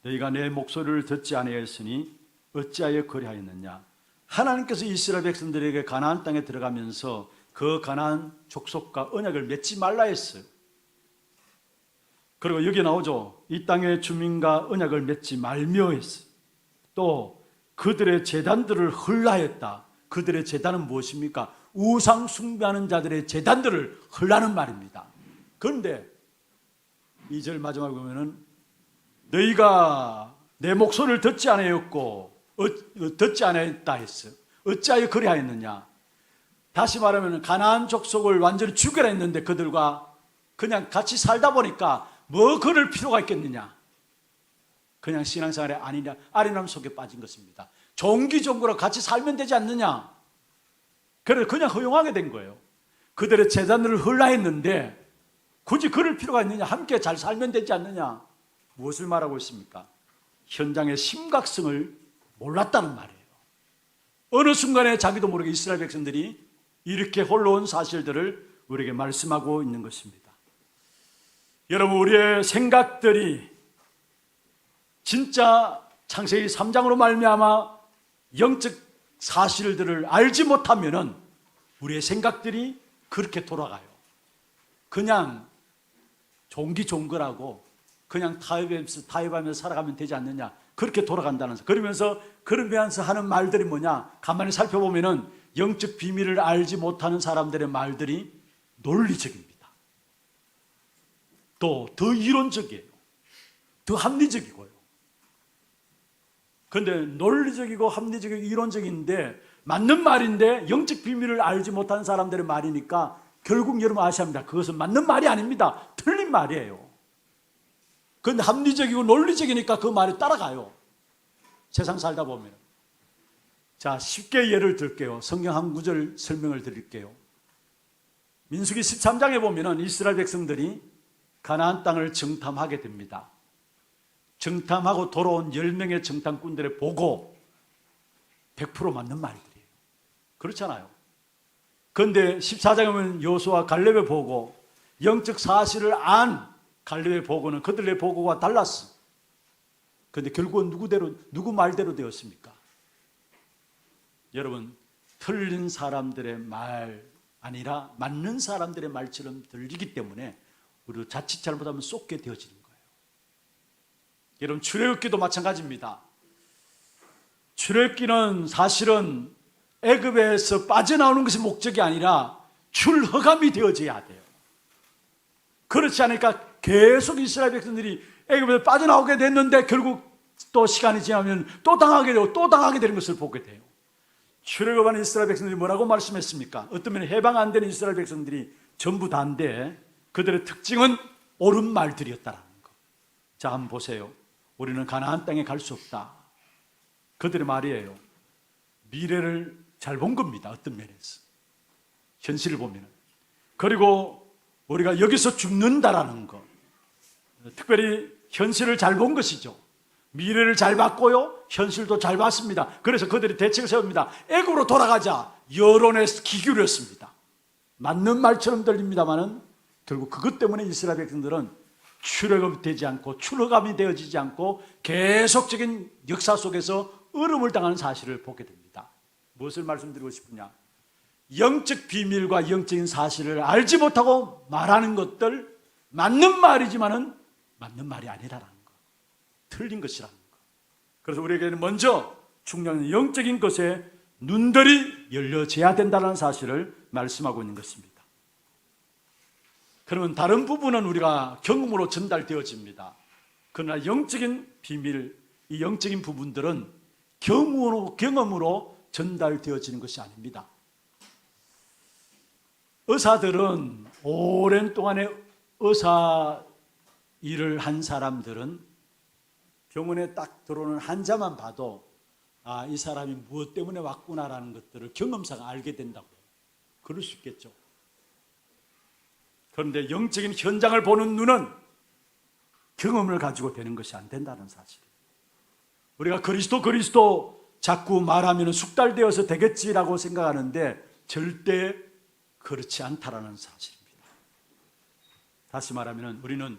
너희가 내 목소리를 듣지 아니하였으니 어찌하여 그리하였느냐. 하나님께서 이스라엘 백성들에게 가나안 땅에 들어가면서 그 가나안 족속과 언약을 맺지 말라 했어요. 그리고 여기 나오죠. 이 땅의 주민과 언약을 맺지 말며 했어요. 또 그들의 제단들을 헐라했다. 그들의 제단은 무엇입니까? 우상 숭배하는 자들의 제단들을 헐라는 말입니다. 그런데 2절 마지막에 보면은 너희가 내 목소리를 듣지 아니하였고 듣지 아니하였다 했어요. 어찌하여 그리하였느냐. 다시 말하면 가나안 족속을 완전히 죽여라 했는데 그들과 그냥 같이 살다 보니까 뭐 그럴 필요가 있겠느냐. 그냥 신앙생활에 아리남 속에 빠진 것입니다. 종기종구로 같이 살면 되지 않느냐. 그래서 그냥 허용하게 된 거예요. 그들의 제단들을 헐라했는데 굳이 그럴 필요가 있느냐. 함께 잘 살면 되지 않느냐. 무엇을 말하고 있습니까? 현장의 심각성을 몰랐다는 말이에요. 어느 순간에 자기도 모르게 이스라엘 백성들이 이렇게 홀로 온 사실들을 우리에게 말씀하고 있는 것입니다. 여러분, 우리의 생각들이 진짜 창세기 3장으로 말미암아 영적 사실들을 알지 못하면은 우리의 생각들이 그렇게 돌아가요. 그냥 종기종거라고 그냥 타협하면서 살아가면 되지 않느냐. 그렇게 돌아간다는. 그러면서 하는 말들이 뭐냐. 가만히 살펴보면은 영적 비밀을 알지 못하는 사람들의 말들이 논리적입니다. 또 더 이론적이에요. 더 합리적이고요. 그런데 논리적이고 합리적이고 이론적인데 맞는 말인데 영적 비밀을 알지 못하는 사람들의 말이니까 결국 여러분 아셔야 합니다. 그것은 맞는 말이 아닙니다. 틀린 말이에요. 그런데 합리적이고 논리적이니까 그 말에 따라가요. 세상 살다 보면. 자, 쉽게 예를 들게요. 성경 한 구절 설명을 드릴게요. 민수기 13장에 보면은 이스라엘 백성들이 가나안 땅을 정탐하게 됩니다. 정탐하고 돌아온 10명의 정탐꾼들의 보고 100% 맞는 말들이에요. 그렇잖아요. 그런데 14장에 보면 여호수아 갈렙의 보고, 영적 사실을 안 갈렙의 보고는 그들의 보고와 달랐어. 그런데 결국은 누구 말대로 되었습니까? 여러분, 틀린 사람들의 말 아니라 맞는 사람들의 말처럼 들리기 때문에 우리도 자칫 잘못하면 쏟게 되어지는 거예요. 여러분, 출애굽기도 마찬가지입니다. 출애굽기는 사실은 애굽에서 빠져나오는 것이 목적이 아니라 출허감이 되어져야 돼요. 그렇지 않으니까 계속 이스라엘 백성들이 애굽에서 빠져나오게 됐는데 결국 또 시간이 지나면 또 당하게 되고 또 당하게 되는 것을 보게 돼요. 출애굽하는 이스라엘 백성들이 뭐라고 말씀했습니까? 어떤 면에 해방 안 되는 이스라엘 백성들이 전부 다인데 그들의 특징은 옳은 말들이었다라는 거. 자, 한번 보세요. 우리는 가나안 땅에 갈 수 없다. 그들의 말이에요. 미래를 잘 본 겁니다. 어떤 면에서. 현실을 보면. 그리고 우리가 여기서 죽는다라는 거. 특별히 현실을 잘 본 것이죠. 미래를 잘 봤고요. 현실도 잘 봤습니다. 그래서 그들이 대책을 세웁니다. 애굽으로 돌아가자. 여론에 기울였습니다. 맞는 말처럼 들립니다만은 결국 그것 때문에 이스라엘 백성들은 출애굽되지 않고 출허감이 되어지지 않고 계속적인 역사 속에서 얼음을 당하는 사실을 보게 됩니다. 무엇을 말씀드리고 싶으냐? 영적 비밀과 영적인 사실을 알지 못하고 말하는 것들 맞는 말이지만은 맞는 말이 아니라는 거. 틀린 것이라는 거. 그래서 우리에게는 먼저 중요한 영적인 것에 눈들이 열려져야 된다는 사실을 말씀하고 있는 것입니다. 그러면 다른 부분은 우리가 경험으로 전달되어집니다. 그러나 영적인 비밀, 이 영적인 부분들은 경험으로 전달되어지는 것이 아닙니다. 의사들은 오랜 동안에 의사 일을 한 사람들은 병원에 딱 들어오는 환자만 봐도 아, 이 사람이 무엇 때문에 왔구나라는 것들을 경험상 알게 된다고요. 그럴 수 있겠죠. 그런데 영적인 현장을 보는 눈은 경험을 가지고 되는 것이 안 된다는 사실이에요. 우리가 그리스도 자꾸 말하면 숙달되어서 되겠지라고 생각하는데 절대 그렇지 않다라는 사실입니다. 다시 말하면 우리는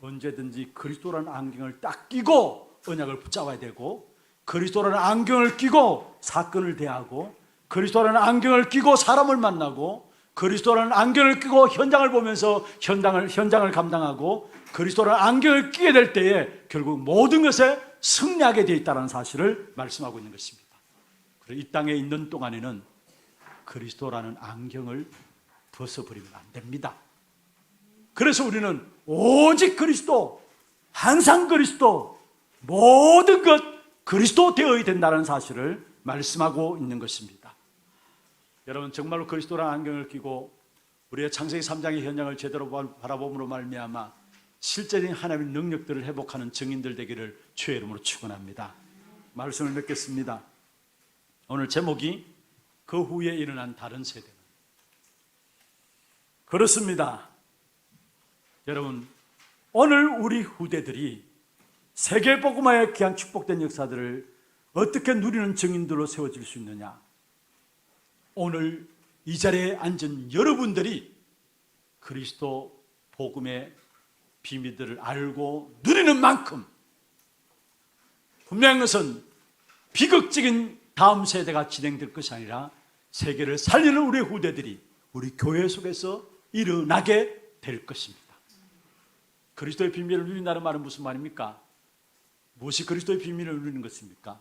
언제든지 그리스도라는 안경을 딱 끼고 언약을 붙잡아야 되고, 그리스도라는 안경을 끼고 사건을 대하고, 그리스도라는 안경을 끼고 사람을 만나고, 그리스도라는 안경을 끼고 현장을 보면서 현장을 감당하고, 그리스도라는 안경을 끼게 될 때에 결국 모든 것에 승리하게 되어 있다는 사실을 말씀하고 있는 것입니다. 그리고 이 땅에 있는 동안에는 그리스도라는 안경을 벗어버리면 안 됩니다. 그래서 우리는 오직 그리스도, 항상 그리스도, 모든 것 그리스도 되어야 된다는 사실을 말씀하고 있는 것입니다. 여러분, 정말로 그리스도라는 안경을 끼고 우리의 창세기 3장의 현장을 제대로 바라봄으로 말미암아 실제적인 하나님의 능력들을 회복하는 증인들 되기를 주의 이름으로 축원합니다. 말씀을 맺겠습니다. 오늘 제목이 그 후에 일어난 다른 세대는. 그렇습니다. 여러분, 오늘 우리 후대들이 세계복음화의 귀한 축복된 역사들을 어떻게 누리는 증인들로 세워질 수 있느냐? 오늘 이 자리에 앉은 여러분들이 그리스도 복음의 비밀들을 알고 누리는 만큼, 분명한 것은 비극적인 다음 세대가 진행될 것이 아니라 세계를 살리는 우리 후대들이 우리 교회 속에서 일어나게 될 것입니다. 그리스도의 비밀을 누린다는 말은 무슨 말입니까? 무엇이 그리스도의 비밀을 누리는 것입니까?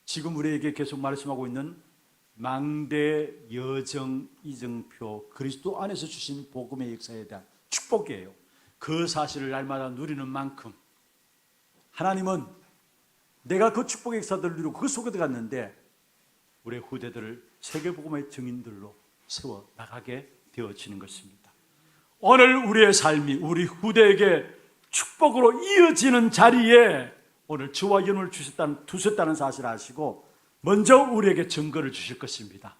지금 우리에게 계속 말씀하고 있는 망대 여정 이정표, 그리스도 안에서 주신 복음의 역사에 대한 축복이에요. 그 사실을 날마다 누리는 만큼 하나님은 내가 그 축복의 역사들을 누리고 그 속에 들어갔는데 우리 후대들을 세계복음의 증인들로 세워 나가게 되어지는 것입니다. 오늘 우리의 삶이 우리 후대에게 축복으로 이어지는 자리에 오늘 주와 연을 두셨다는 사실을 아시고 먼저 우리에게 증거를 주실 것입니다.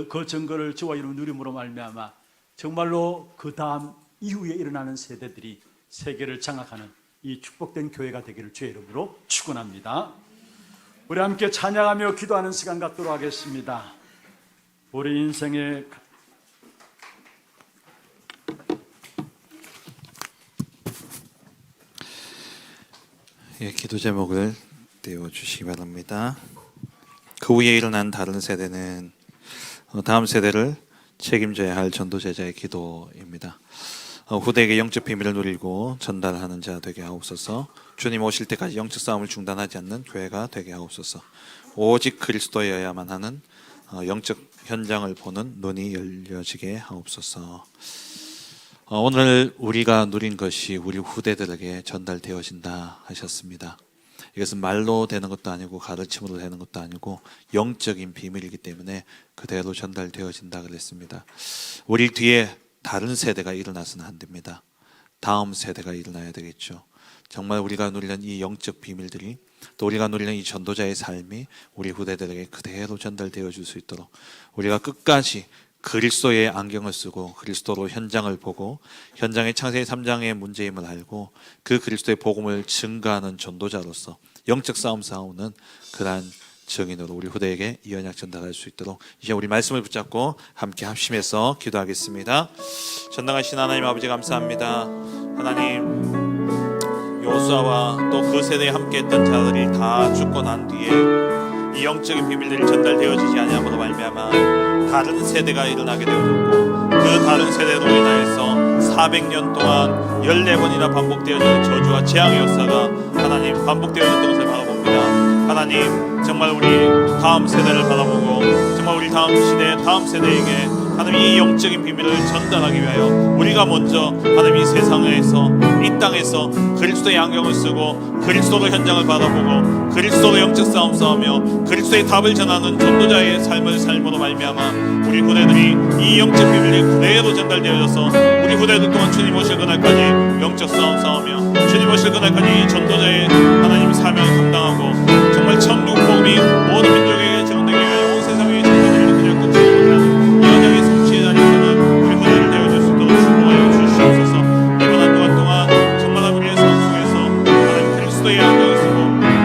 그 증거를 주와 연을 누림으로 말미암아 정말로 그 다음 이후에 일어나는 세대들이 세계를 장악하는 이 축복된 교회가 되기를 주의 이름으로 축원합니다. 우리 함께 찬양하며 기도하는 시간 갖도록 하겠습니다. 우리 인생의 기도 제목을 띄워주시기 바랍니다. 그 후에 일어난 다른 세대는 다음 세대를 책임져야 할 전도제자의 기도입니다. 후대에게 영적 비밀을 누리고 전달하는 자 되게 하옵소서. 주님 오실 때까지 영적 싸움을 중단하지 않는 교회가 되게 하옵소서. 오직 그리스도여야만 하는 영적 현장을 보는 눈이 열려지게 하옵소서. 오늘 우리가 누린 것이 우리 후대들에게 전달되어진다 하셨습니다. 이것은 말로 되는 것도 아니고 가르침으로 되는 것도 아니고 영적인 비밀이기 때문에 그대로 전달되어진다 그랬습니다. 우리 뒤에 다른 세대가 일어나서는 안 됩니다. 다음 세대가 일어나야 되겠죠. 정말 우리가 누리는 이 영적 비밀들이, 또 우리가 누리는 이 전도자의 삶이 우리 후대들에게 그대로 전달되어 줄 수 있도록 우리가 끝까지 그리스도의 안경을 쓰고 그리스도로 현장을 보고 현장의 창세기 3장의 문제임을 알고 그 그리스도의 복음을 증거하는 전도자로서 영적 싸움 싸우는 그러한 증인으로 우리 후대에게 이 언약 전달할 수 있도록 이제 우리 말씀을 붙잡고 함께 합심해서 기도하겠습니다. 전능하신 하나님 아버지 감사합니다. 하나님, 요수아와 또 그 세대에 함께했던 자들이 다 죽고 난 뒤에 이 영적인 비밀들이 전달되어지지 아니함으로 말미암아 다른 세대가 일어나게 되어졌고, 그 다른 세대로 인하여서 400년 동안 14번이나 반복되어지는 저주와 재앙의 역사가 하나님 반복되어졌던 것을 바라봅니다. 하나님, 정말 우리 다음 세대를 바라보고 정말 우리 다음 시대 다음 세대에게 하나님 이 영적인 비밀을 전달하기 위하여 우리가 먼저 하나님 이 세상에서 이 땅에서 그리스도의 안경을 쓰고 그리스도의 현장을 바라보고 그리스도의 영적 싸움 싸우며 그리스도의 답을 전하는 전도자의 삶을 삶으로 말미암아 우리 후대들이 이 영적 비밀이 그대로 전달되어져서 우리 후대들 동안 주님 오실 그날까지 영적 싸움 싸우며 주님 오실 그날까지 이 전도자의 하나님 사명을 감당하고 정말 천국 복음이 모든 민족에게 전되게 하여 온 세상에 전도되는 그냥 끝이 못하는 이 언약의 성취의 자리에서는 우리 후대를 되어줄 수 있도록 축복하여 주시옵소서. 이번 한 주간 동안 정말 우리의 삶 속에서 하나님 그리스도의 안경을 쓰고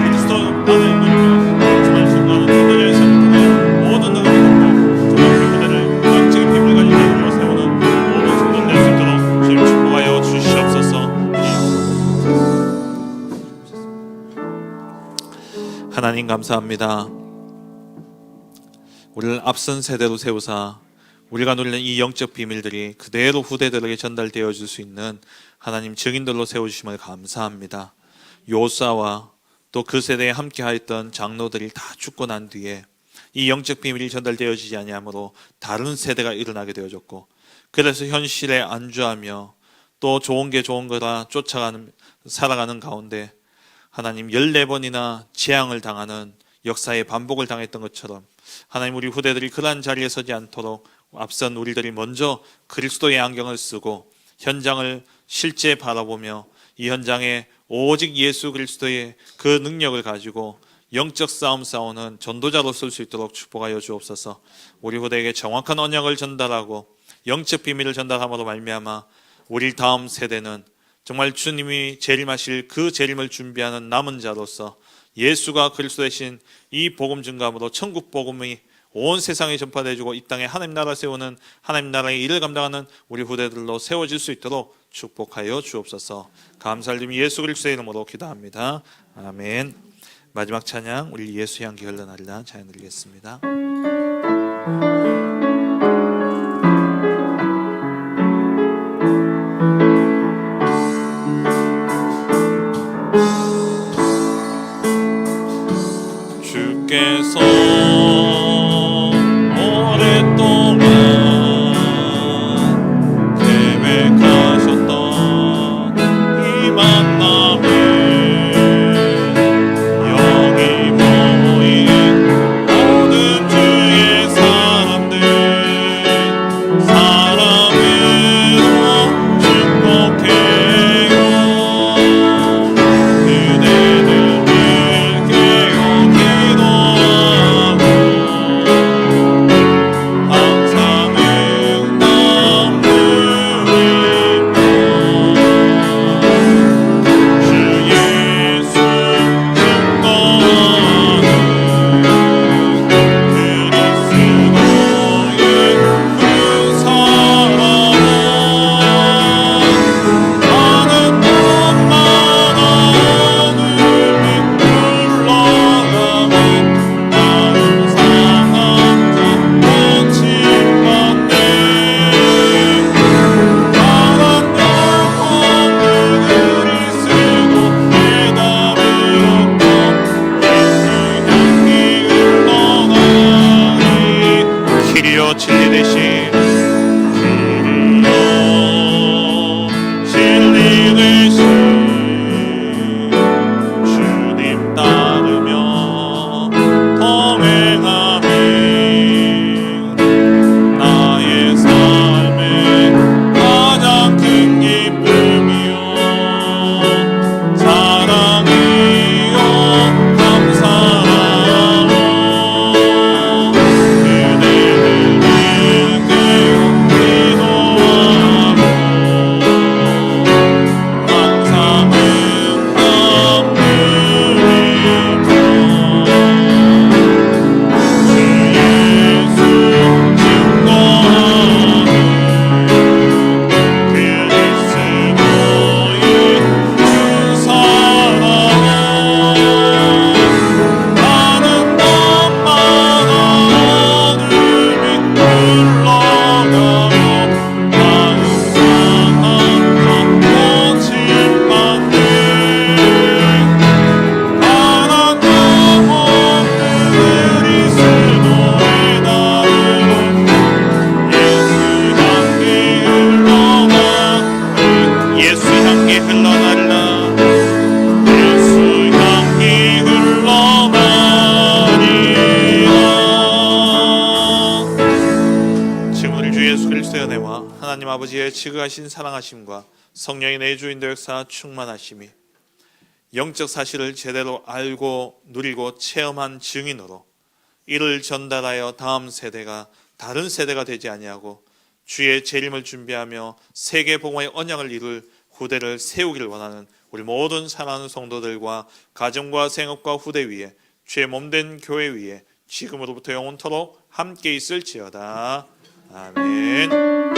그리스도 안에 누리며 정말 증거하는 전도자의 삶을 통해 모든 능력을 갖고 정말 우리 후대를 영적인 비밀과 하나님 감사합니다. 우리를 앞선 세대로 세우사 우리가 누리는 이 영적 비밀들이 그대로 후대들에게 전달되어 줄 수 있는 하나님 증인들로 세워주심을 감사합니다. 요사와 또 그 세대에 함께하였던 장로들이 다 죽고 난 뒤에 이 영적 비밀이 전달되어지지 아니하므로 다른 세대가 일어나게 되어졌고, 그래서 현실에 안주하며 또 좋은 게 좋은 거라 살아가는 가운데 하나님 14번이나 재앙을 당하는 역사의 반복을 당했던 것처럼 하나님 우리 후대들이 그러한 자리에 서지 않도록 앞선 우리들이 먼저 그리스도의 안경을 쓰고 현장을 실제 바라보며 이 현장에 오직 예수 그리스도의 그 능력을 가지고 영적 싸움 싸우는 전도자로 쓸 수 있도록 축복하여 주옵소서. 우리 후대에게 정확한 언약을 전달하고 영적 비밀을 전달함으로 말미암아 우리 다음 세대는 정말 주님이 재림하실 그 재림을 준비하는 남은 자로서 예수가 그리스도 되신 이 복음 증거함으로 천국 복음이 온 세상에 전파되어지고 이 땅에 하나님 나라 세우는 하나님 나라의 일을 감당하는 우리 후대들로 세워질 수 있도록 축복하여 주옵소서. 감사를 드리며 예수 그리스도의 이름으로 기도합니다. 아멘. 마지막 찬양 우리 예수 향기 흘러나리라 찬양 드리겠습니다. 주께서 오랫동안 계획하셨던 이 만남을 여기 모인 모든 주의 사람들 사랑으로 축복해요. 그대들 빌게요. 기도하고 항상 응답 누리며 주 예수 증거하는 그리스도의 그 사랑은 나는 것만 하늘을 흘러가는 나는 상한 자 고침받네. 나란 영혼을 그리스도 깨달으었고 예수 향기 흘러가니 길이여 진리 되신 주님 따르며 동행하며 나의 삶의 가장 큰 기쁨이요 사랑이요 감사하오. 그대를 빌게요. 기도하고 항상 응답 누리며 주 예수 증거하는 그리스도의 그 사랑은 나는 것만 하늘빛 흘러가며 나는 상한 자 고침받네. 나란 영혼을 그리스도에 따르는 예수 향기 흘러나리라. 예수 향기 흘러나리라. 지금 우리 주 예수 그리스도의 은혜와 하나님 아버지의 지극하신 사랑하심과 성령의 내주인도 역사 충만하심이 영적 사실을 제대로 알고 누리고 체험한 증인으로 이를 전달하여 다음 세대가 다른 세대가 되지 아니하고 주의 재림을 준비하며 세계 복음의 언약을 이룰 후대를 세우기를 원하는 우리 모든 사랑하는 성도들과 가정과 생업과 후대 위에 주의 몸된 교회 위에 지금으로부터 영원토록 함께 있을지어다. 아멘.